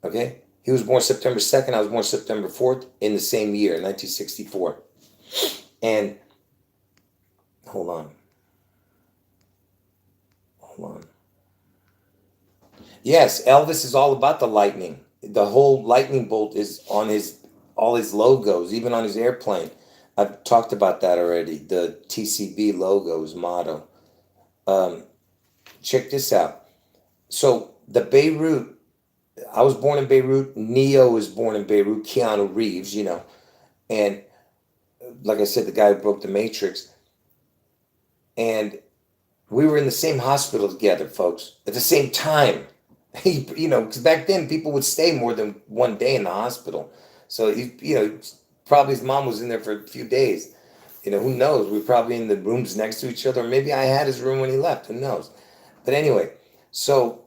Okay? He was born September 2nd. I was born September 4th in the same year, 1964. And hold on. Yes, Elvis is all about the lightning. The whole lightning bolt is on all his logos, even on his airplane. I've talked about that already. The TCB logo, his motto. Check this out. So the Beirut, I was born in Beirut. Neo was born in Beirut. Keanu Reeves, and like I said, the guy who broke the matrix. And we were in the same hospital together, folks, at the same time. Because back then people would stay more than one day in the hospital. So probably his mom was in there for a few days. Who knows? We were probably in the rooms next to each other, or maybe I had his room when he left. Who knows? But anyway, so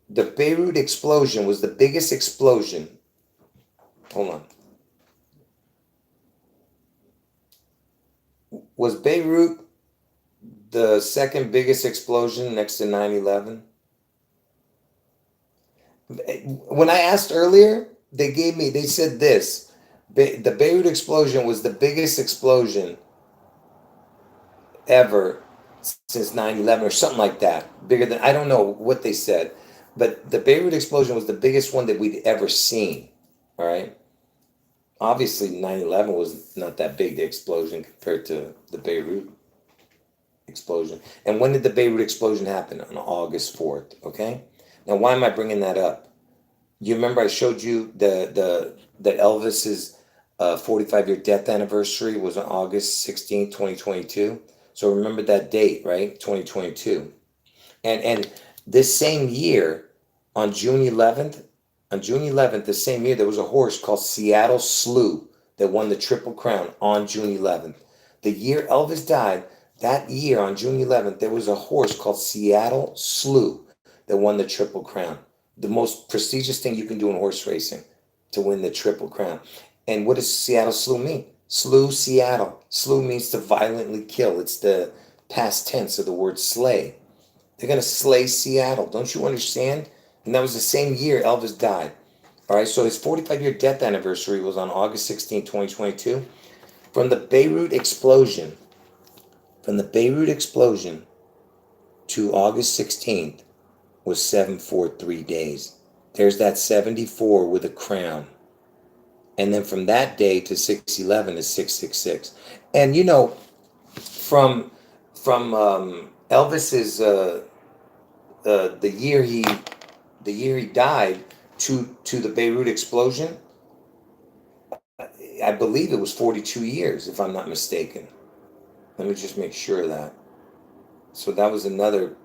the Beirut explosion was the biggest explosion. Hold on. Was Beirut the second biggest explosion next to 9/11? When I asked earlier, they said this. The Beirut explosion was the biggest explosion ever since 9/11 or something like that. Bigger than, I don't know what they said, but the Beirut explosion was the biggest one that we'd ever seen. All right. Obviously 9/11 was not that big, the explosion, compared to the Beirut explosion. And when did the Beirut explosion happen? On August 4th. Okay. Now, why am I bringing that up? You remember I showed you that Elvis's 45-year death anniversary was on August 16th, 2022. So remember that date, right? 2022. And this same year, on June 11th, the same year, there was a horse called Seattle Slew that won the Triple Crown on June 11th. The year Elvis died, that year on June 11th, there was a horse called Seattle Slew that won the Triple Crown. The most prestigious thing you can do in horse racing, to win the Triple Crown. And what does Seattle Slew mean? Slew, Seattle. Slew means to violently kill. It's the past tense of the word slay. They're going to slay Seattle. Don't you understand? And that was the same year Elvis died. All right, so his 45-year death anniversary was on August 16, 2022. From the Beirut explosion to August 16th was 743 days. There's that 74 with a crown. And then from that day to 611 is 666. And from Elvis's the year he died to the Beirut explosion, I believe it was 42 years, if I'm not mistaken. Let me just make sure of that. So that was another,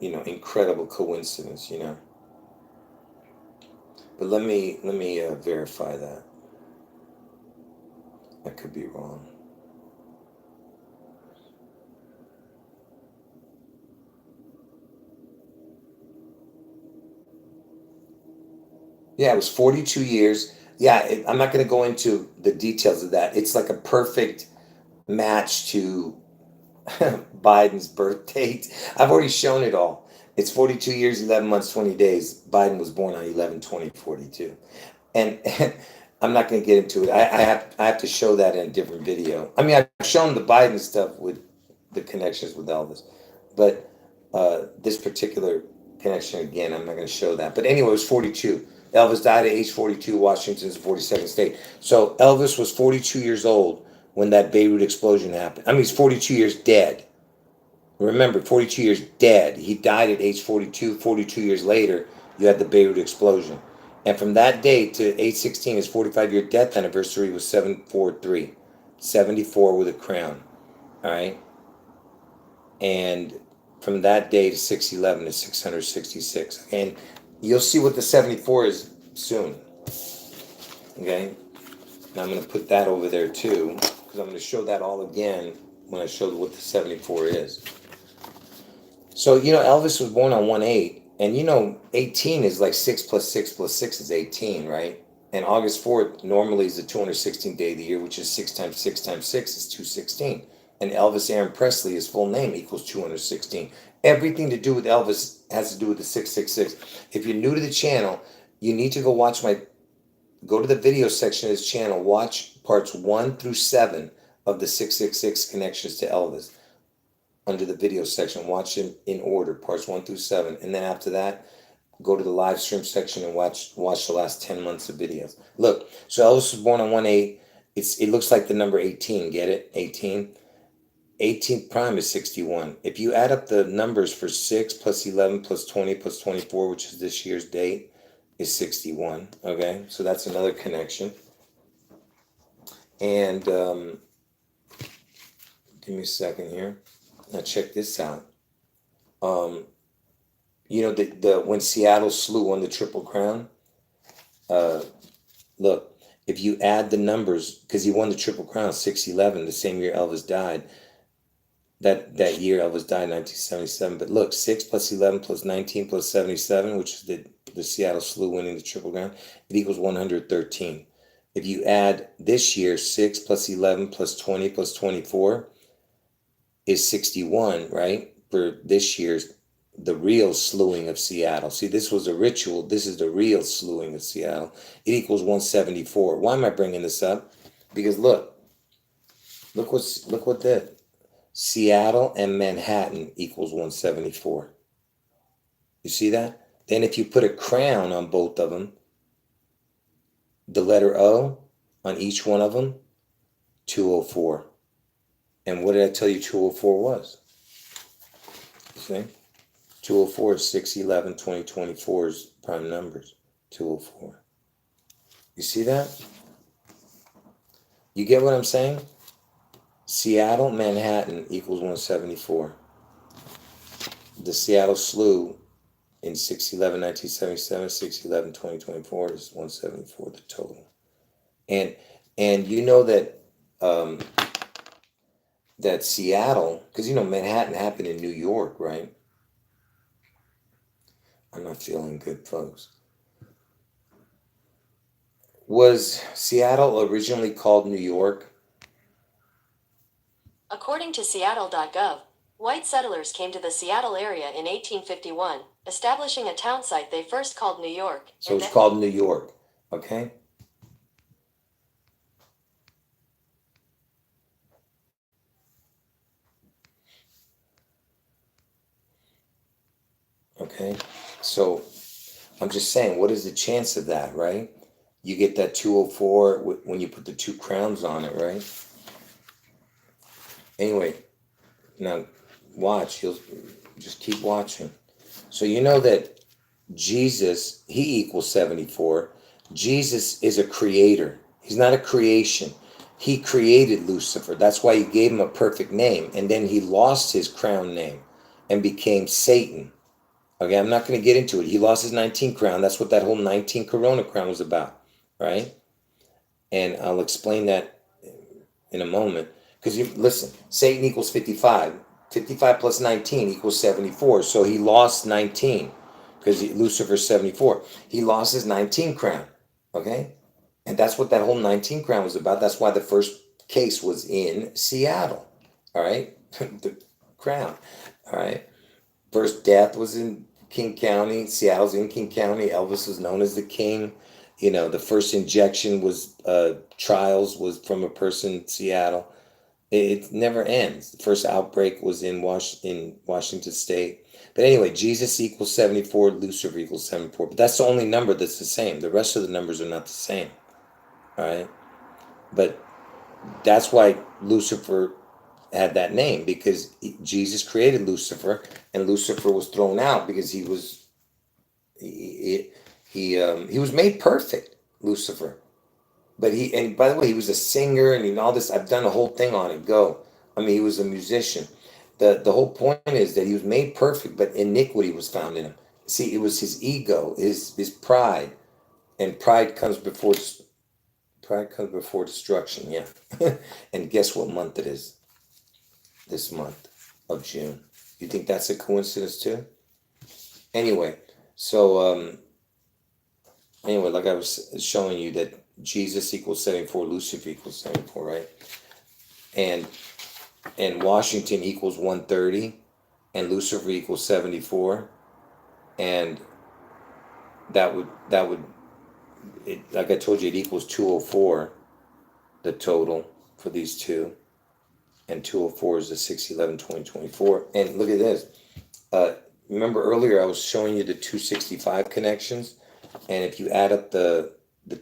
incredible coincidence, But let me verify that. I could be wrong. Yeah, it was 42 years. Yeah, I'm not going to go into the details of that. It's like a perfect match to Biden's birth date. I've already shown it all. It's 42 years, 11 months, 20 days. Biden was born on 11/20/42. And I'm not going to get into it. I have to show that in a different video. I mean, I've shown the Biden stuff with the connections with Elvis. But this particular connection, again, I'm not going to show that. But anyway, it was 42. Elvis died at age 42. Washington's the 42nd state. So Elvis was 42 years old when that Beirut explosion happened. I mean, he's 42 years dead. Remember, 42 years dead. He died at age 42. 42 years later, you had the Beirut explosion. And from that day to age 16, his 45-year death anniversary was 743. 74 with a crown. All right? And from that day to 611 is 666. And you'll see what the 74 is soon. Okay? And I'm going to put that over there too, because I'm going to show that all again when I show what the 74 is. So, Elvis was born on 1/8, and 18 is like 6 plus 6 plus 6 is 18, right? And August 4th normally is the 216th day of the year, which is 6 times 6 times 6 is 216. And Elvis Aaron Presley, his full name, equals 216. Everything to do with Elvis has to do with the 666. If you're new to the channel, you need to go to the video section of this channel, watch parts 1 through 7 of the 666 connections to Elvis. Under the video section, watch them in order, parts 1 through 7. And then after that, go to the live stream section and watch the last 10 months of videos. Look, so Elvis was born on 1/8. It looks like the number 18, get it? 18. 18th prime is 61. If you add up the numbers for 6 plus 11 plus 20 plus 24, which is this year's date, is 61. Okay, so that's another connection. And give me a second here. Now check this out. When Seattle Slew won the Triple Crown, look, if you add the numbers, because he won the Triple Crown 6/11, the same year Elvis died. That year Elvis died in 1977. But look, 6 plus 11 plus 19 plus 77, which is the Seattle Slew winning the Triple Crown, it equals 113. If you add this year, 6 plus 11 plus 20 plus 24 is 61, right? For this year's, the real slewing of Seattle. See, this was a ritual. This is the real slewing of Seattle. It equals 174. Why am I bringing this up? Because look what that. Seattle and Manhattan equals 174. You see that? Then if you put a crown on both of them, the letter O on each one of them, 204. And what did I tell you 204 was? You see? 204 is 611, 2024's prime numbers. 204. You see that? You get what I'm saying? Seattle, Manhattan equals 174. The Seattle Slew in 6/11, 1977, 6/11, 2024 is 174, the total. And you know that that Seattle, because Manhattan happened in New York, right? I'm not feeling good, folks. Was Seattle originally called New York? According to Seattle.gov, white settlers came to the Seattle area in 1851, establishing a town site they first called New York. So it's called New York, okay? Okay, so I'm just saying, what is the chance of that, right? You get that 204 when you put the two crowns on it, right? Anyway, now watch. You'll just keep watching. So you know that Jesus, he equals 74. Jesus is a creator. He's not a creation. He created Lucifer. That's why he gave him a perfect name. And then he lost his crown name and became Satan. Okay, I'm not going to get into it. He lost his 19 crown. That's what that whole 19 Corona crown was about, right? And I'll explain that in a moment. Because listen, Satan equals 55. 55 plus 19 equals 74. So he lost 19 because Lucifer's 74. He lost his 19 crown, okay? And that's what that whole 19 crown was about. That's why the first case was in Seattle, all right? The crown, all right? First death was in King County. Seattle's in King County. Elvis was known as the king. The first injection was trials was from a person in Seattle. It never ends. The first outbreak was in Washington State. But anyway, Jesus equals 74, Lucifer equals 74. But that's the only number that's the same. The rest of the numbers are not the same. All right? But that's why Lucifer had that name, because Jesus created Lucifer, and Lucifer was thrown out because he was he was made perfect, Lucifer. But and by the way, he was a singer and all this. I've done a whole thing on it. Go. I mean, he was a musician. The whole point is that he was made perfect, but iniquity was found in him. See, it was his ego, his pride, and pride comes before destruction. Yeah. And guess what month it is? This month of June. You think that's a coincidence too? Anyway, so anyway, like I was showing you, that Jesus equals 74, Lucifer equals 74, right? And Washington equals 130, and Lucifer equals 74, and that would like I told you, it equals 204, the total for these two, and 204 is the 611 2024. And look at this. Remember earlier I was showing you the 265 connections, and if you add up the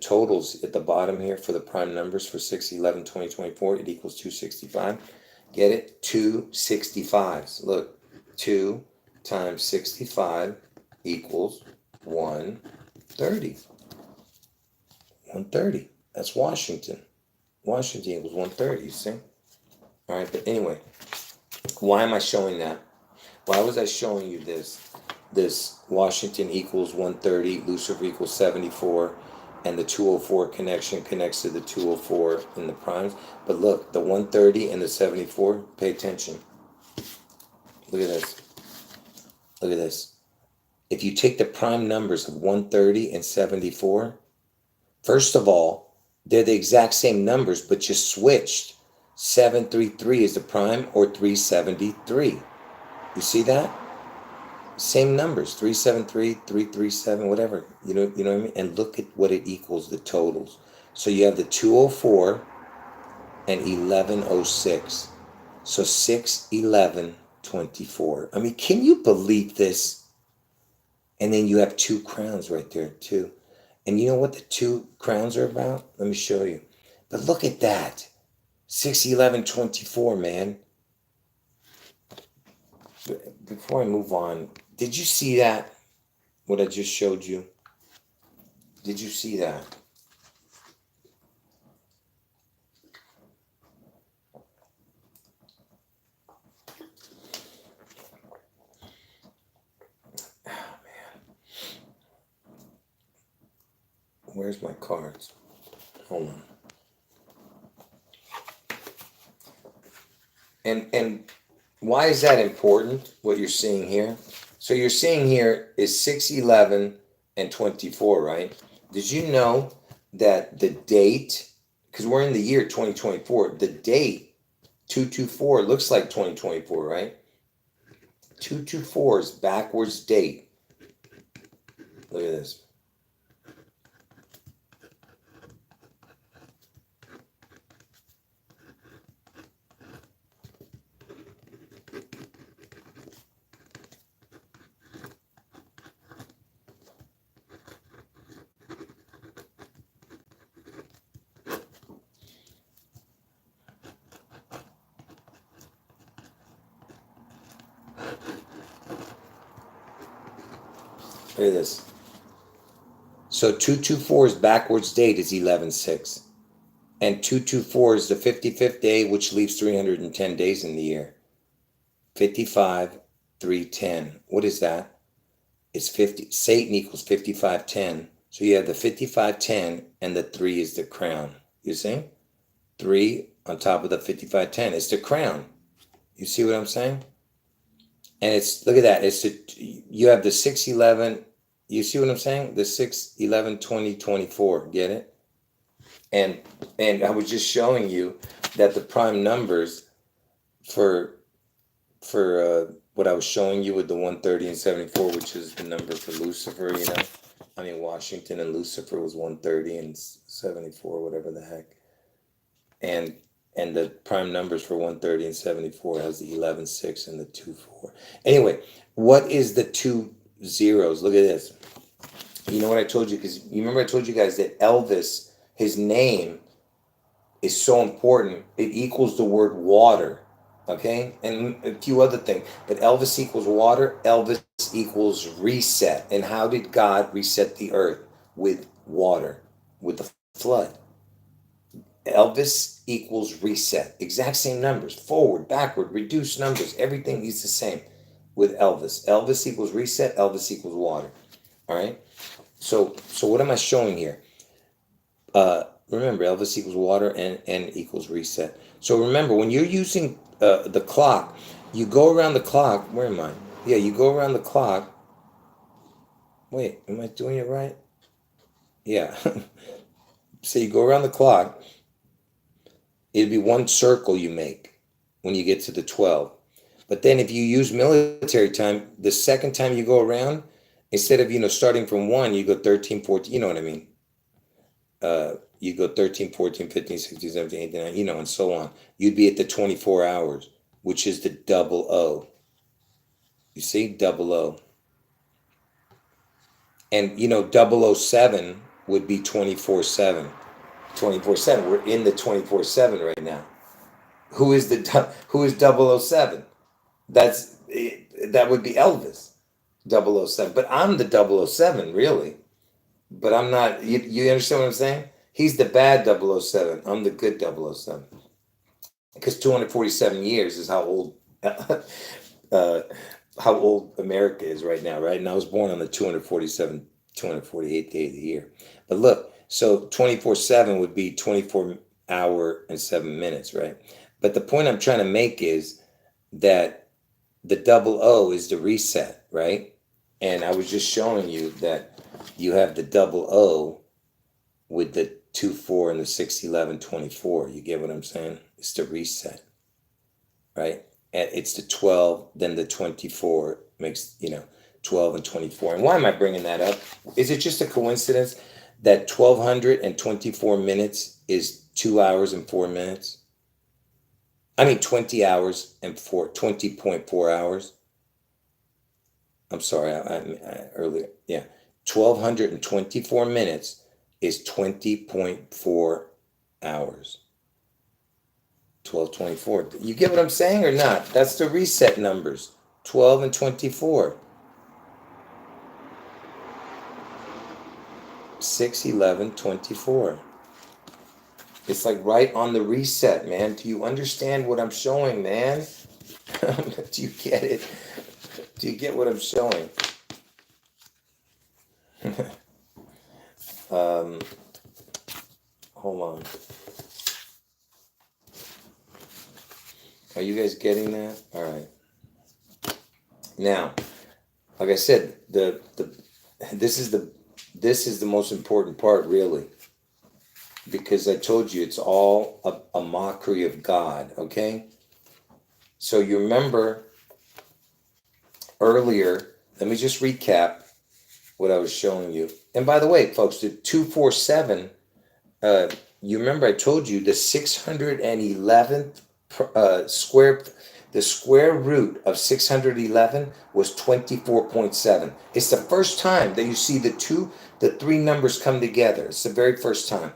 totals at the bottom here for the prime numbers for 611 2024, it equals 265. Get it? 265s. Look, 2 times 65 equals 130. 130. That's Washington. Washington equals 130, you see? All right, but anyway, why am I showing that? Why was I showing you this Washington equals 130, Lucifer equals 74, and the 204 connection connects to the 204 in the primes? But look, the 130 and the 74, pay attention. Look at this. Look at this. If you take the prime numbers of 130 and 74, first of all, they're the exact same numbers, but just switched. 733 is the prime, or 373. You see that? Same numbers, 373, 337, whatever. You know what I mean? And look at what it equals, the totals. So you have the 204 and 1106. So 61124. I mean, can you believe this? And then you have two crowns right there too. And you know what the two crowns are about? Let me show you. But look at that. 61124, man. Before I move on, did you see that? What I just showed you? Did you see that? Oh, man. Where's my cards? Hold on. And why is that important, what you're seeing here? So you're seeing here is 611 and 24, right? Did you know that the date, because we're in the year 2024, the date 224 looks like 2024, right? 224 is backwards date. Look at this. Look at this. So 224's backwards date is 11/6. And 224 is the 55th day, which leaves 310 days in the year. 55, 310. What is that? It's 50. Satan equals 5510. So you have the 5510, and the 3 is the crown. You see? 3 on top of the 5510. It's the crown. You see what I'm saying? And it's, look at that. You have the 611. You see what I'm saying? The 611 20 24. Get it? And I was just showing you that the prime numbers for what I was showing you with the 130 and 74, which is the number for Lucifer, you know? I mean, Washington and Lucifer was 130 and 74, whatever the heck. And And the prime numbers for 130 and 74 has the 11, 6 and the 2, 4. Anyway, what is the 2 zeros? Look at this. You know what I told you? Because you remember I told you guys that Elvis, his name is so important. It equals the word water. Okay? And a few other things. But Elvis equals water. Elvis equals reset. And how did God reset the earth? With water. With the flood. Elvis equals reset. Exact same numbers. Forward, backward, reduced numbers. Everything is the same with Elvis. Elvis equals reset. Elvis equals water. All right? So what am I showing here? Remember, Elvis equals water and N equals reset. So remember, when you're using the clock, you go around the clock. Where am I? Yeah, you go around the clock. Wait, am I doing it right? Yeah. So you go around the clock. It'd be one circle you make when you get to the 12. But then if you use military time, the second time you go around, instead of, starting from 1, you go 13, 14, you know what I mean? You go 13, 14, 15, 16, 17, 18, 19, and so on. You'd be at the 24 hours, which is the double O. You see? Double O. And, 007 would be 24/7. 24/7. We're in the 24/7 right now. Who is 007? That would be Elvis. 007. But I'm the 007, really. But I'm not. You understand what I'm saying? He's the bad 007. I'm the good 007. Because 247 years is how old America is right now, right? And I was born on the 248th day of the year. But look, so 24/7 would be 24 hour and 7 minutes, right? But the point I'm trying to make is that the double O is the reset, right? And I was just showing you that you have the double O with the 2, 4 and the 6, 11, 24. You get what I'm saying? It's the reset, right? And it's the 12, then the 24 makes, 12 and 24. And why am I bringing that up? Is it just a coincidence that 1,224 minutes is 2 hours and 4 minutes? I mean, 20 hours and 20.4 hours. I'm sorry, I earlier. Yeah. 1,224 minutes is 20.4 hours. 1224. You get what I'm saying or not? That's the reset numbers. 12 and 24. 6, 11, 24. It's like right on the reset, man. Do you understand what I'm showing, man? Do you get it? Do you get what I'm showing? Hold on. Are you guys getting that? All right. Now, like I said, this is the most important part, really, because I told you it's all a mockery of God. Okay. So you remember earlier. Let me just recap what I was showing you. And by the way, folks, the 247. You remember I told you the 611th the square root of 611 was 24.7. It's the first time that you see the 3 numbers come together. It's the very first time.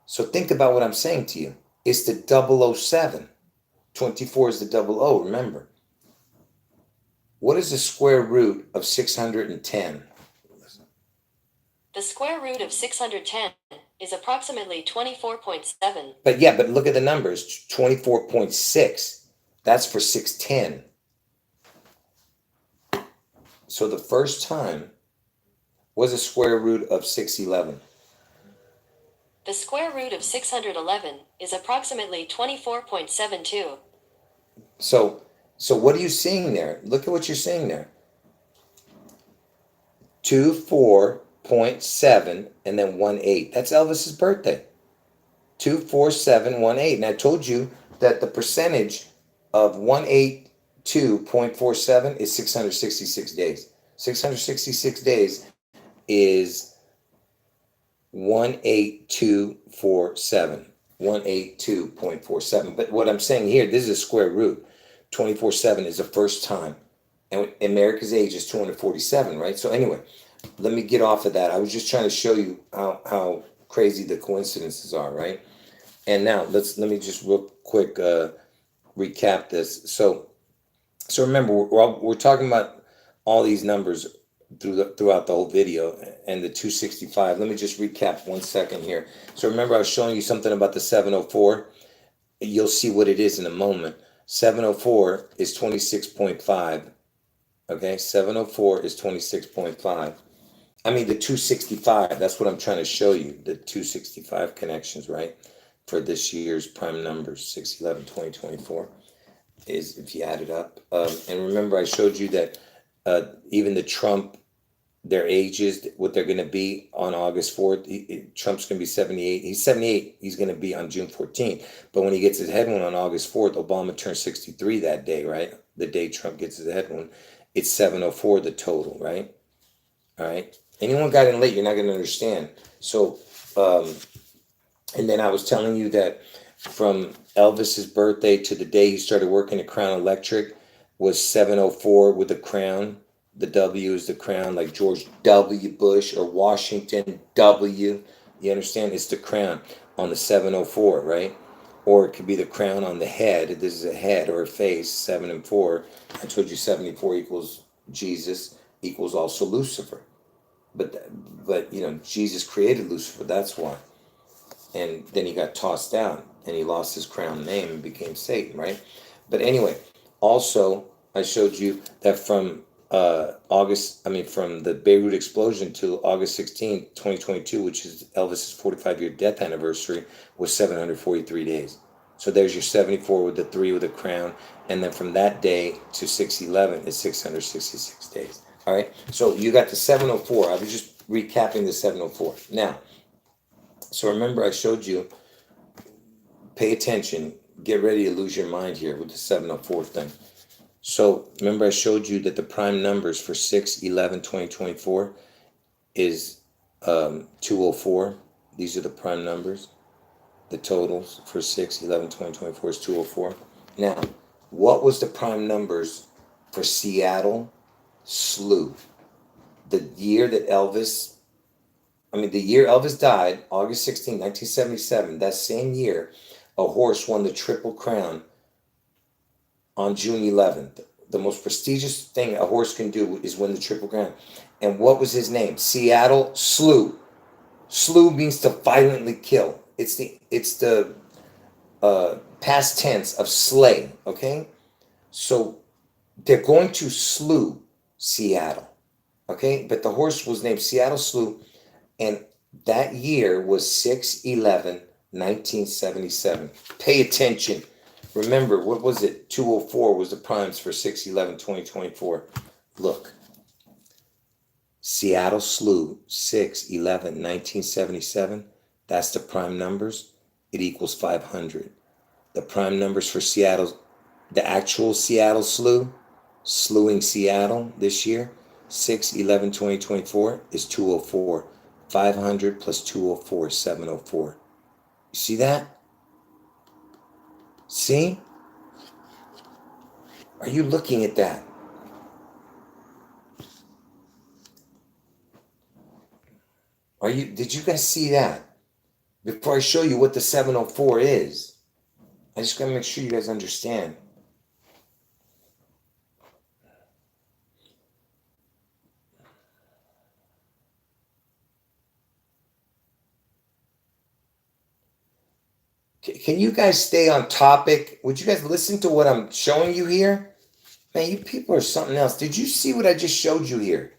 So think about what I'm saying to you. It's the 007. 24 is the double O, remember. What is the square root of 610? The square root of 610 is approximately 24.7. But look at the numbers. 24.6. That's for 610. So the first time was the square root of 611. The square root of 611 is approximately 24.72. So what are you seeing there? Look at what you're seeing there. 24.7 and then 18. That's Elvis's birthday. 24718. And I told you that the percentage of 182.47 is 666 days. 666 days is 18247. 182.47. But what I'm saying here, this is a square root. 24/7 is the first time. And America's age is 247, right? So anyway, let me get off of that. I was just trying to show you how crazy the coincidences are, right? And now let me just real quick recap this. So remember, we're talking about all these numbers throughout the whole video, and the 265. Let me just recap 1 second here. So remember, I was showing you something about the 704. You'll see what it is in a moment. 704 is 26.5. Okay, 704 is 26.5. I mean, the 265, that's what I'm trying to show you, the 265 connections, right? For this year's prime numbers, 6/11, 2024, is if you add it up. And remember, I showed you that even the Trump, their ages, what they're going to be on August 4th. Trump's going to be 78. He's 78. He's going to be on June 14th. But when he gets his head wound on August 4th, Obama turns 63 that day, right? The day Trump gets his head wound. It's 704, the total, right? All right. Anyone got in late, you're not going to understand. So, and then I was telling you that from Elvis's birthday to the day he started working at Crown Electric was 704 with the crown. The W is the crown, like George W. Bush or Washington W. You understand? It's the crown on the 704, right? Or it could be the crown on the head. This is a head or a face, 7 and 4. I told you 74 equals Jesus, equals also Lucifer. But you know, Jesus created Lucifer, that's why. And then he got tossed out and he lost his crown name and became Satan, right? But anyway, also I showed you that from from the Beirut explosion to August 16th, 2022, which is Elvis's 45-year death anniversary, was 743 days. So there's your 74 with the 3 with the crown. And then from that day to 6/11 is 666 days. All right. So you got the 704. I was just recapping the 704. Now, so remember I showed you, pay attention, get ready to lose your mind here with the 704 thing. So remember I showed you that the prime numbers for 6/11/2024 is 204. These are the prime numbers. The totals for 6/11/2024 is 204. Now, what was the prime numbers for Seattle Slew? The year Elvis died, August 16, 1977, that same year, a horse won the Triple Crown on June 11th. The most prestigious thing a horse can do is win the Triple Crown. And what was his name? Seattle Slew. Slew means to violently kill. It's the past tense of slay, okay? So they're going to slew Seattle, okay? But the horse was named Seattle Slew, and that year was 6/11/1977. Pay attention. Remember, what was it? 204 was the primes for 6/11/2024. Look. Seattle Slew, 6/11/1977. That's the prime numbers. It equals 500. The prime numbers for Seattle, the actual Seattle Slew, slewing Seattle this year, 6/11/2024 is 204. 500 plus 204 is 704. You see that? See? Are you looking at that? Did you guys see that? Before I show you what the 704 is, I just gotta make sure you guys understand. Can you guys stay on topic? Would you guys listen to what I'm showing you here? Man, you people are something else. Did you see what I just showed you here?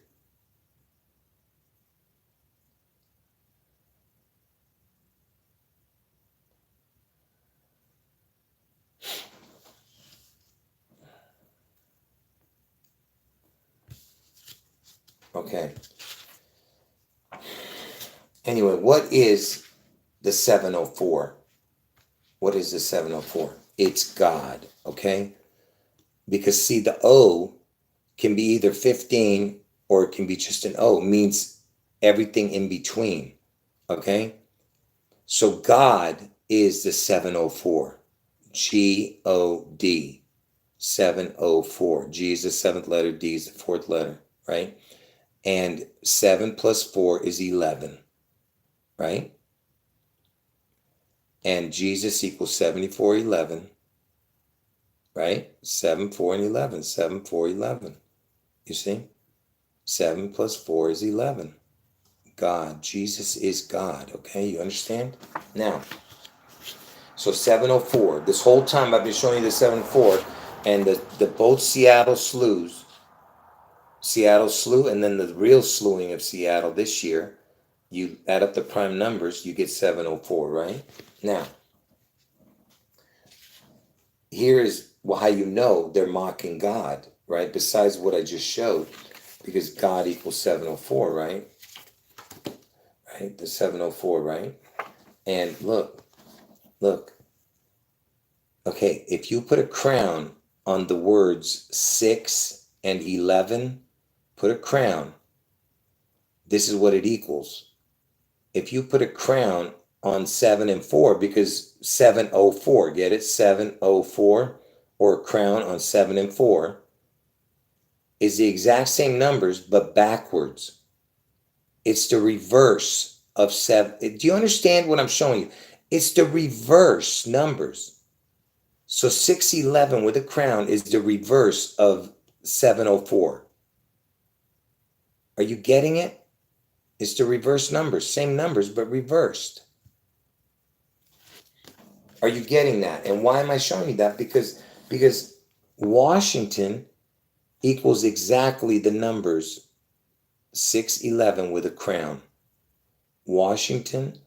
Okay. Anyway, what is the 704? What is the 704? It's God, okay? Because see, the O can be either 15 or it can be just an O. It means everything in between, okay? So God is the 704. G-O-D. 704. G is the seventh letter, D is the fourth letter, right? And 7 plus 4 is 11, right? And Jesus equals 7411, right? 7, 4, and 11. 7, 4, 11. You see? 7 plus 4 is 11. God. Jesus is God. Okay? You understand? Now, so 704. This whole time I've been showing you the 7-4 and the both Seattle Slew, and then the real slewing of Seattle this year. You add up the prime numbers, you get 704, right? Now, here is how you know they're mocking God, right? Besides what I just showed, because God equals 704, right? Right? The 704, right? And look. Okay, if you put a crown on the words 6 and 11, put a crown. This is what it equals. If you put a crown on 7 and 4, because 704, get it? 704, or a crown on 7 and 4 is the exact same numbers, but backwards. It's the reverse of 7. Do you understand what I'm showing you? It's the reverse numbers. So 611 with a crown is the reverse of 704. Are you getting it? It's the reverse numbers, same numbers, but reversed. Are you getting that? And why am I showing you that? Because Washington equals exactly the numbers 611 with a crown. Washington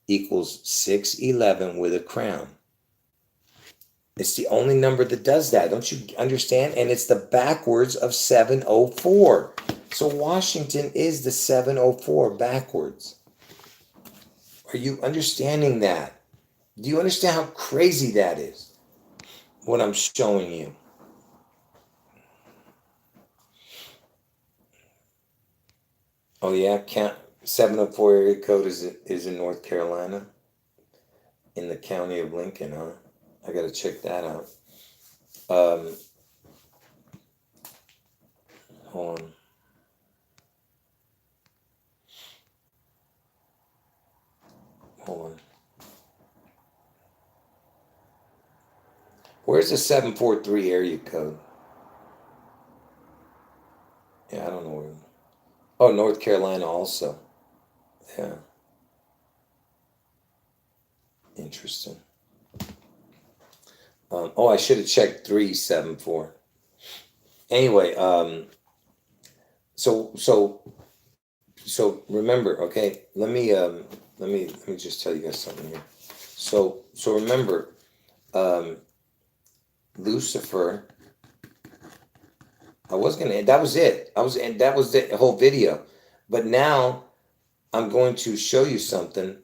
equals 611 with a crown. It's the only number that does that. Don't you understand? And it's the backwards of 704. So Washington is the 704 backwards. Are you understanding that? Do you understand how crazy that is? What I'm showing you. Oh yeah, 704 area code is in North Carolina, in the county of Lincoln, huh? I gotta check that out. Hold on. Hold on. Where's the 743 area code? Yeah, I don't know where. Oh, North Carolina also. Yeah. Interesting. Oh, I should have checked 374. Anyway, so remember, okay, let me just tell you guys something here. So remember, Lucifer. That was it. And that was the whole video. But now I'm going to show you something.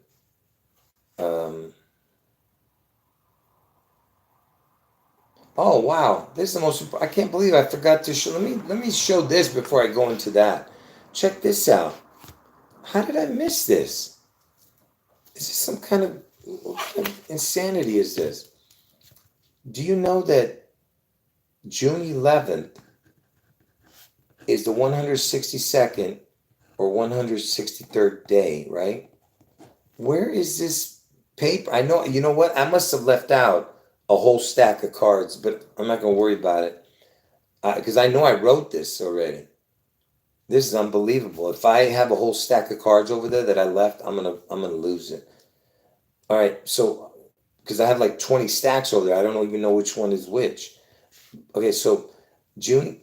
Oh wow, this is the most. I can't believe I forgot to show. Let me show this before I go into that. Check this out. How did I miss this? Is this some kind of what kind of insanity is this? Do you know that June 11th is the 162nd or 163rd day, right? Where is this paper? I know, you know what? I must have left out a whole stack of cards, but I'm not going to worry about it because I know I wrote this already. This is unbelievable. If I have a whole stack of cards over there that I left, I'm gonna lose it. All right, so because I have like 20 stacks over there, I don't even know which one is which. Okay, so June.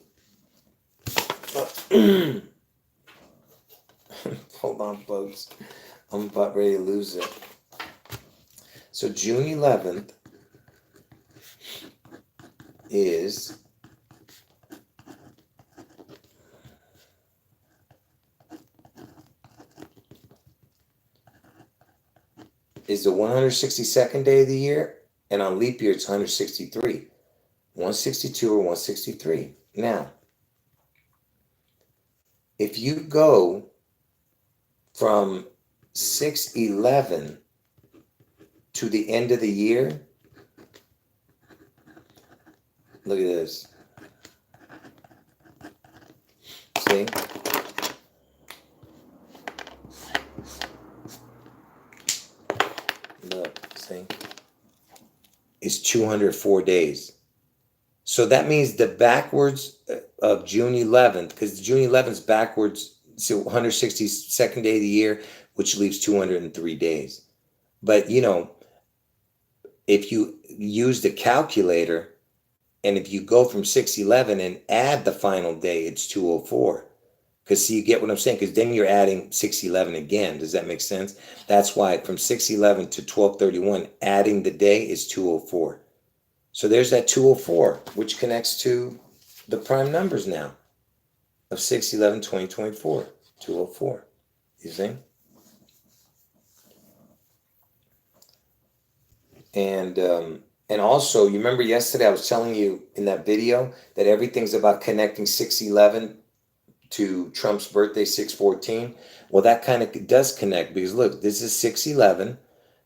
Hold on, folks. I'm about ready to lose it. So June 11th is the 162nd day of the year, and on leap year it's 163, 162 or 163. Now, if you go from 611 to the end of the year, look at this. See? Look, see? It's 204 days. So that means the backwards of June 11th, because June 11th is backwards, so 162nd day of the year, which leaves 203 days. But, you know, if you use the calculator, and if you go from 611 and add the final day, it's 204. Because see, you get what I'm saying? Because then you're adding 611 again. Does that make sense? That's why from 611 to 1231, adding the day is 204. So there's that 204, which connects to the prime numbers now of 611, 2024, 204. You see? And also, you remember yesterday I was telling you in that video that everything's about connecting 611 to Trump's birthday, 614. Well, that kind of does connect because look, this is 611.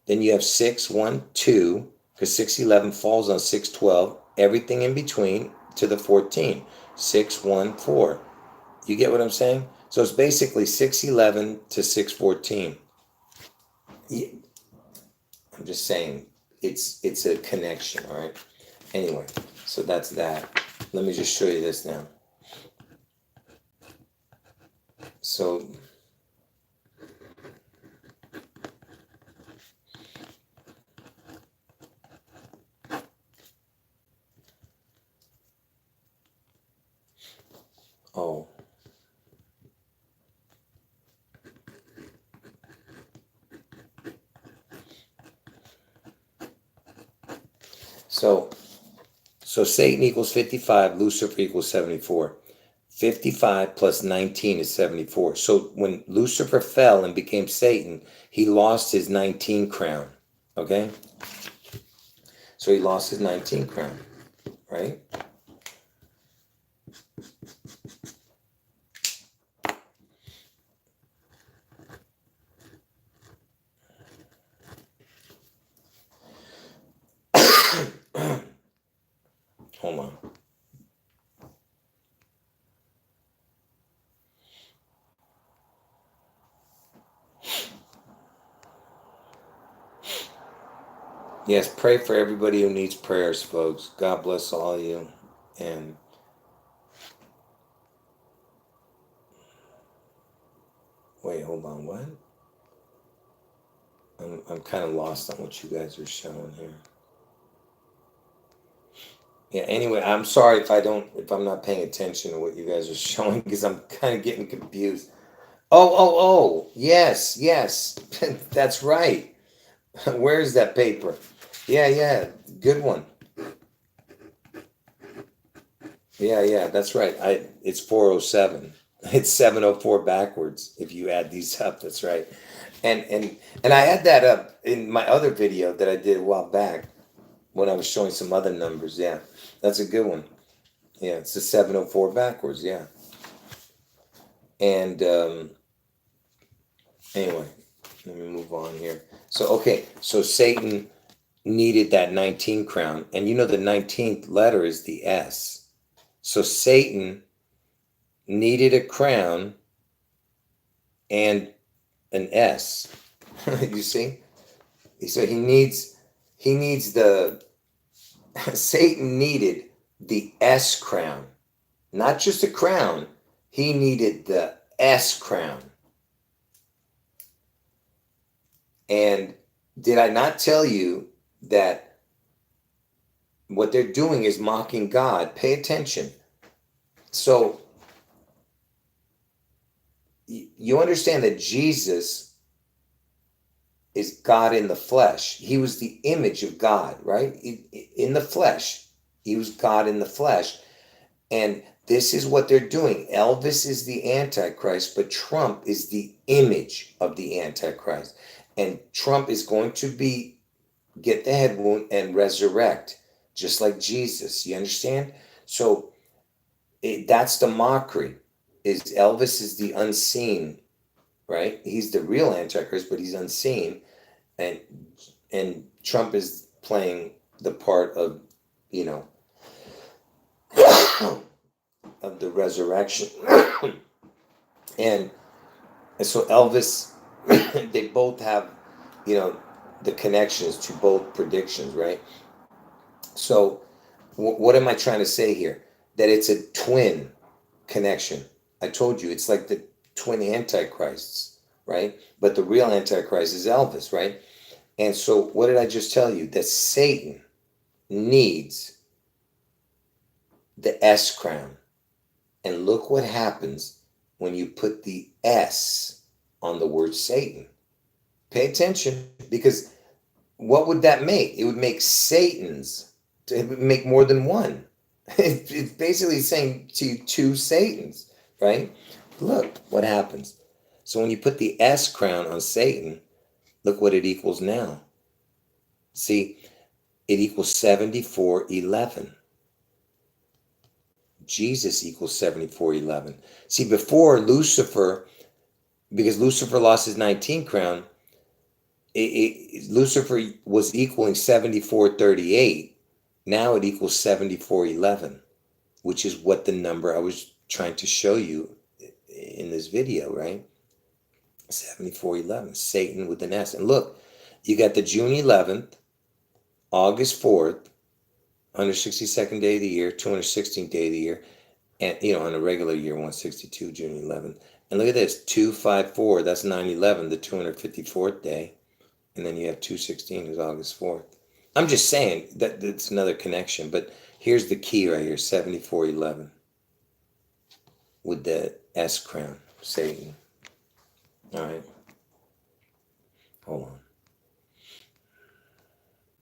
Then you have 612 because 611 falls on 612. Everything in between to the 14, 614. You get what I'm saying? So it's basically 611 to 614. Yeah, I'm just saying it's a connection, all right? Anyway, so that's that. Let me just show you this now. So oh. So Satan equals 55, Lucifer equals 74. 55 plus 19 is 74. So when Lucifer fell and became Satan, he lost his 19 crown. Okay? So he lost his 19 crown, right? Hold on. Yes, pray for everybody who needs prayers, folks. God bless all of you. And wait, hold on, what? I'm kind of lost on what you guys are showing here. Yeah, anyway, I'm sorry if I'm not paying attention to what you guys are showing because I'm kind of getting confused. Oh, yes, that's right. Where's that paper? Yeah, good one. Yeah, that's right. It's 407. It's 704 backwards if you add these up. That's right. And I had that up in my other video that I did a while back when I was showing some other numbers. Yeah, that's a good one. Yeah, it's the 704 backwards. Yeah. And anyway, let me move on here. So, okay, so Satan needed that 19 crown. And you know the 19th letter is the S. So Satan needed a crown and an S. You see? So he needs the Satan needed the S crown. Not just a crown. He needed the S crown. And did I not tell you that what they're doing is mocking God? Pay attention. So you understand that Jesus is God in the flesh. He was the image of God, right? In the flesh. He was God in the flesh. And this is what they're doing. Elvis is the Antichrist, but Trump is the image of the Antichrist. And Trump is going to get the head wound and resurrect, just like Jesus. You understand? So that's the mockery. Elvis is the unseen, right? He's the real Antichrist, but he's unseen. And and Trump is playing the part of, you know, of the resurrection. and and so Elvis, they both have, you know, the connections to both predictions, right? So what am I trying to say here? That it's a twin connection. I told you it's like the twin antichrists, right? But the real antichrist is Elvis, right? And so what did I just tell you? That Satan needs the S crown. And look what happens when you put the S on the word Satan. Pay attention, because what would that make? It would make Satan's, it would make more than one. It's basically saying to you two Satans, right? Look what happens. So when you put the S crown on Satan, look what it equals now. See, it equals 7411. Jesus equals 7411. See, before Lucifer, because Lucifer lost his 19 crown, Lucifer was equaling 7438. Now it equals 7411, which is what the number I was trying to show you in this video, right? 7411, Satan with an S. And look, you got the June 11th, August 4th, 162nd day of the year, 216th day of the year, and you know, on a regular year, 162, June 11th. And look at this, 254, that's 9/11, the 254th day. And then you have 216 is August 4th. I'm just saying that it's another connection, but here's the key right here, 7411 with the S crown, Satan. All right. Hold on.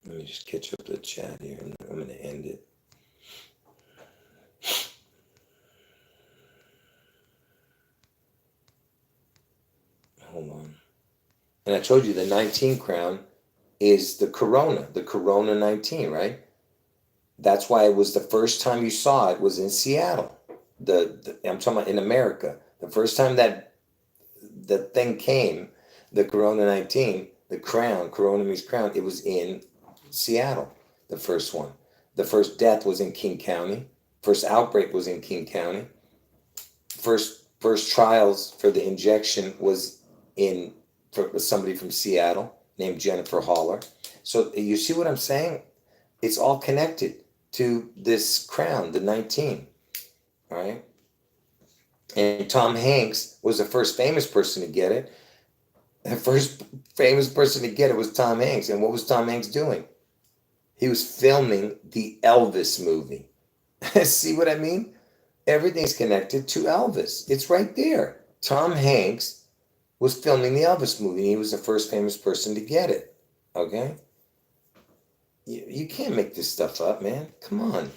Let me just catch up the chat here, and I'm going to end it. Hold on. And I told you the 19 crown is the Corona 19, right? That's why it was the first time you saw it was in Seattle. I'm talking about in America. The first time that the thing came, the Corona 19, the crown, Corona means crown, it was in Seattle, the first one. The first death was in King County. First outbreak was in King County. First trials for the injection was for somebody from Seattle named Jennifer Haller. So you see what I'm saying? It's all connected to this crown, the 19. All right. And Tom Hanks was the first famous person to get it. The first famous person to get it was Tom Hanks. And what was Tom Hanks doing? He was filming the Elvis movie. See what I mean? Everything's connected to Elvis. It's right there. Tom Hanks was filming the Elvis movie, and he was the first famous person to get it. Okay? You can't make this stuff up, man. Come on.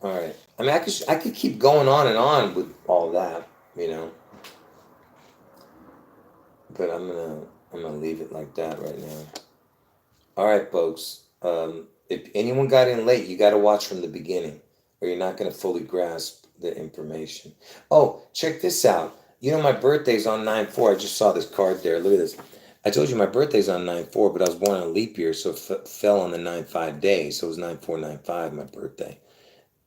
All right. I mean, I could keep going on and on with all that, you know. But I'm gonna leave it like that right now. All right, folks. If anyone got in late, you got to watch from the beginning, or you're not going to fully grasp the information. Oh, check this out. You know, my birthday's on 9/4. I just saw this card there. Look at this. I told you my birthday's on 9/4, but I was born on a leap year, so it fell on the 9/5 day. So it was 9/4/9/5, my birthday.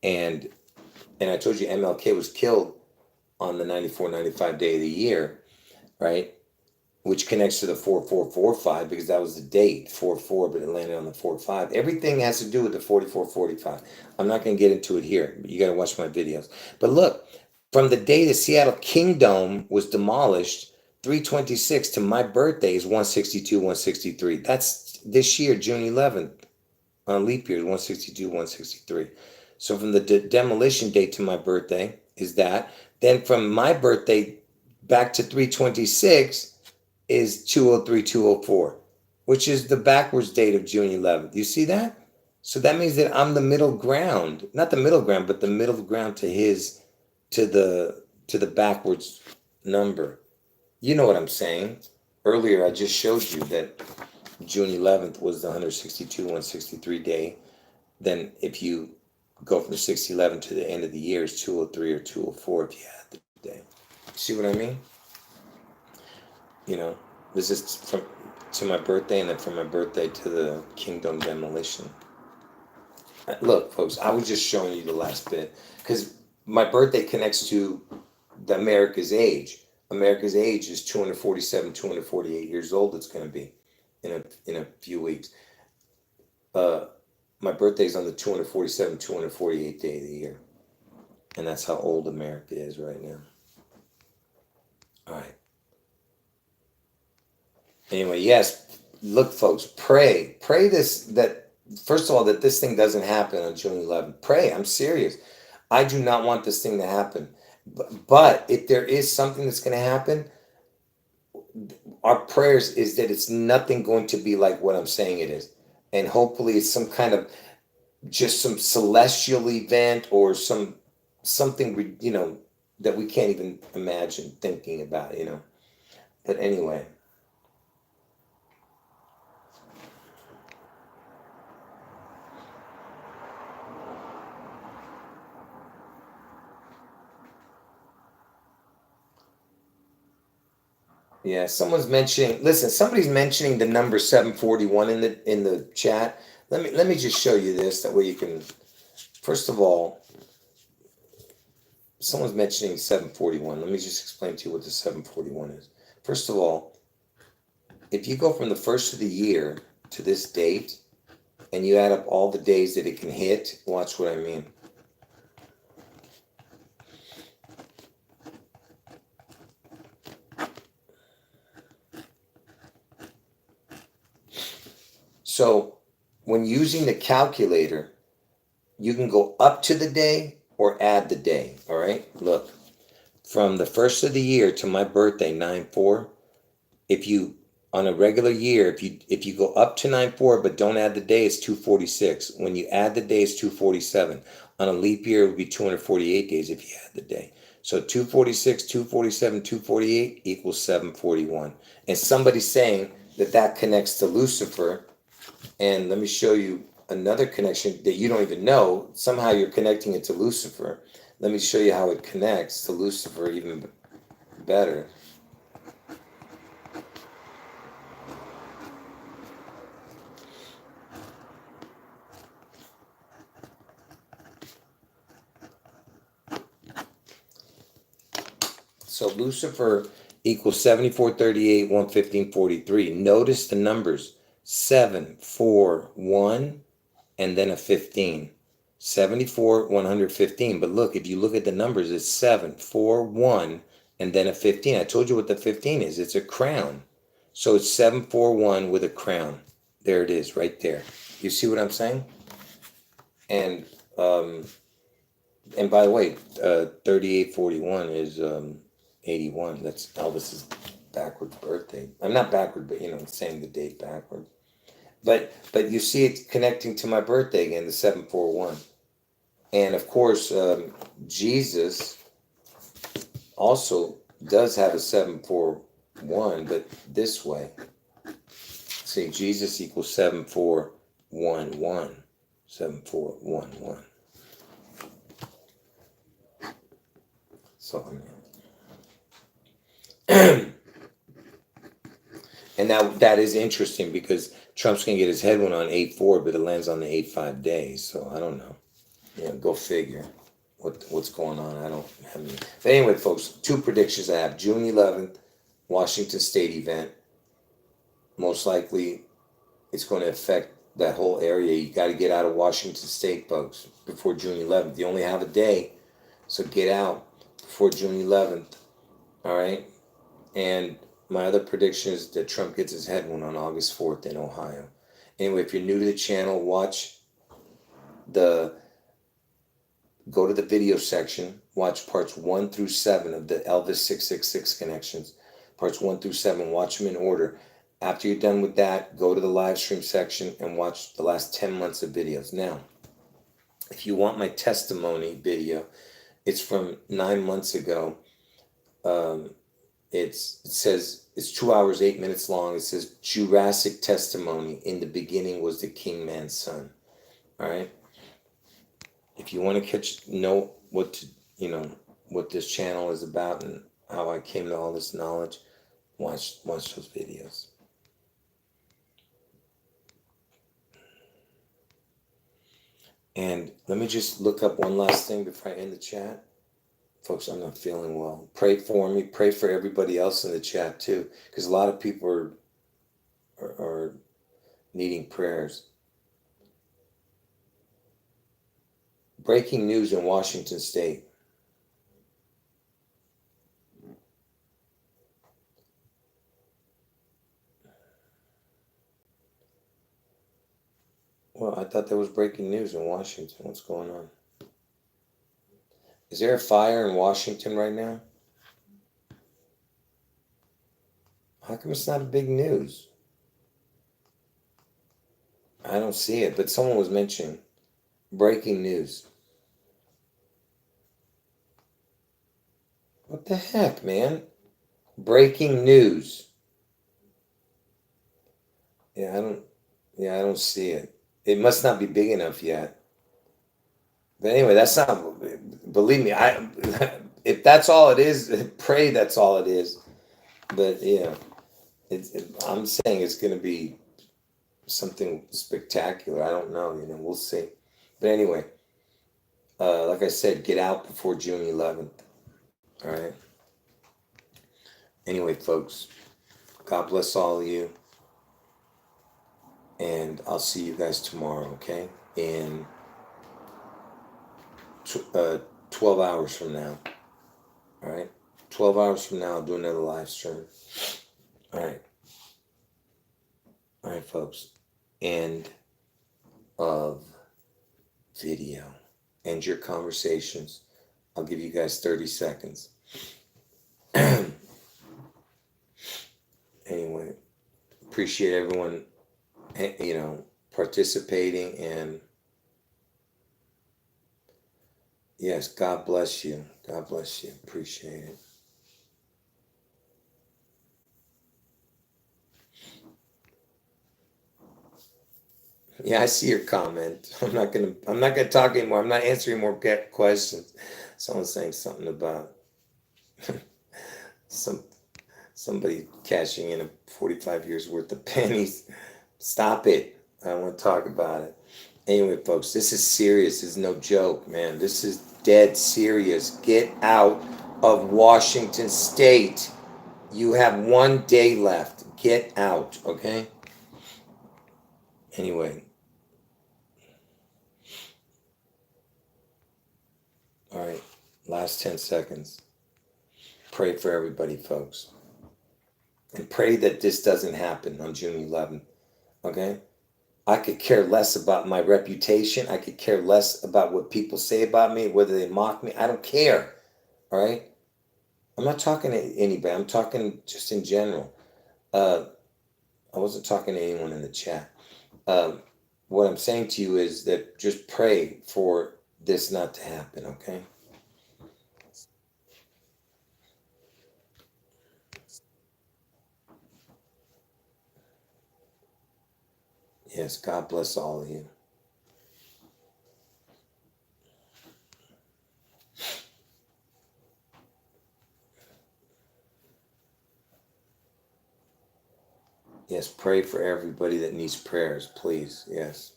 And I told you MLK was killed on the 94/95 day of the year, right? Which connects to the 4445 because that was the date, 4/4, but it landed on the 4/5. Everything has to do with the 4445. I'm not going to get into it here, but you got to watch my videos. But look, from the day the Seattle Kingdom was demolished, 326 to my birthday is 162, 163. That's this year, June 11th. On leap year, 162, 163. So from the demolition date to my birthday is that. Then from my birthday back to 326 is 203, 204, which is the backwards date of June 11th. You see that? So that means that I'm the middle ground, not the middle ground, but the middle ground to the backwards number. You know what I'm saying? Earlier, I just showed you that June 11th was the 162, 163 day. Then if you go from 6/11 to the end of the year, it's 203 or 204 if you had the day. See what I mean? You know? This is from to my birthday, and then from my birthday to the kingdom demolition. Look, folks, I was just showing you the last bit because my birthday connects to the America's age. America's age is 247, 248 years old. It's going to be in a few weeks. Uh, my birthday's on the 247, 248 day of the year, and that's how old America is right now. All right. Anyway, yes. Look, folks, pray this that first of all that this thing doesn't happen on June 11th. Pray. I'm serious. I do not want this thing to happen. But if there is something that's going to happen, our prayers is that it's nothing going to be like what I'm saying it is. And hopefully it's some kind of just some celestial event or something that we can't even imagine thinking about. But anyway, yeah, somebody's mentioning the number 741 in the chat. Let me just show you this that way you can first of all, someone's mentioning 741. Let me just explain to you what the 741 is. First of all, if you go from the first of the year to this date and you add up all the days that it can hit, watch what I mean. So when using the calculator, you can go up to the day or add the day. All right, look, from the first of the year to my birthday 9/4, if you on a regular year, if you go up to 9/4 but don't add the day, it's 246. When you add the day, it's 247. On a leap year, it would be 248 days if you add the day. So 246, 247, 248 equals 741. And somebody's saying that connects to Lucifer. And let me show you another connection that you don't even know. Somehow you're connecting it to Lucifer. Let me show you how it connects to Lucifer even better. So Lucifer equals 7438, 115, 43. Notice the numbers 7, 4, 1, and then a 15. 74, 115. But look, if you look at the numbers, it's 7, 4, 1, and then a 15. I told you what the 15 is. It's a crown. So it's 741 with a crown. There it is, right there. You see what I'm saying? And by the way, 3841 is 81. That's Elvis's backwards birthday. I'm not backward, but saying the date backward. But you see it's connecting to my birthday again, the 741. And of course, Jesus also does have a 741, but this way. See, Jesus equals 7411. 7411. So I mean. And now that is interesting because Trump's gonna get his head one on 8/4, but it lands on the 8/5 day. So I don't know. Go figure what's going on. I don't have any. But anyway, folks, two predictions I have. June 11th, Washington State event. Most likely it's going to affect that whole area. You got to get out of Washington State, folks, before June 11th. You only have a day, so get out before June 11th. All right? And my other prediction is that Trump gets his head one on August 4th in Ohio. Anyway, if you're new to the channel, go to the video section, watch parts 1 through 7 of the Elvis 666 connections. Parts 1 through 7, watch them in order. After you're done with that, go to the live stream section and watch the last 10 months of videos. Now, if you want my testimony video, it's from 9 months ago. It says it's 2 hours, 8 minutes long. It says Jurassic testimony. In the beginning was the King Man's son. All right. If you want to know what this channel is about and how I came to all this knowledge, Watch those videos. And let me just look up one last thing before I end the chat. Folks, I'm not feeling well. Pray for me. Pray for everybody else in the chat too, because a lot of people are needing prayers. Breaking news in Washington State. Well, I thought there was breaking news in Washington. What's going on? Is there a fire in Washington right now? How come it's not a big news? I don't see it, but someone was mentioning breaking news. What the heck, man? Breaking news. Yeah, I don't see it. It must not be big enough yet. But anyway, that's not, believe me, if that's all it is, pray that's all it is. But yeah, I'm saying it's going to be something spectacular. I don't know, we'll see. But anyway, like I said, get out before June 11th. All right. Anyway, folks, God bless all of you. And I'll see you guys tomorrow, okay? In 12 hours from now. All right? 12 hours from now, I'll do another live stream. All right. All right, folks. End of video. End your conversations. I'll give you guys 30 seconds. Anyway, appreciate everyone, participating, and yes, God bless you. God bless you. Appreciate it. Yeah, I see your comment. I'm not gonna talk anymore. I'm not answering more questions. Someone's saying something about somebody cashing in a 45 years worth of pennies. Stop it. I don't want to talk about it. Anyway, folks, this is serious. This is no joke, man. This is dead serious. Get out of Washington State. You have 1 day left. Get out, okay? Anyway. All right. Last 10 seconds. Pray for everybody, folks. And pray that this doesn't happen on June 11th, okay? I could care less about my reputation. I could care less about what people say about me, whether they mock me. I don't care, all right? I'm not talking to anybody. I'm talking just in general. I wasn't talking to anyone in the chat. What I'm saying to you is that just pray for this not to happen, okay? Yes, God bless all of you. Yes, pray for everybody that needs prayers, please. Yes.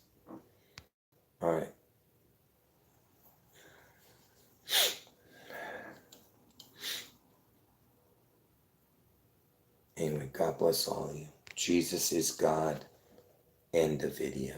All right. Anyway, God bless all of you. Jesus is God. End of video.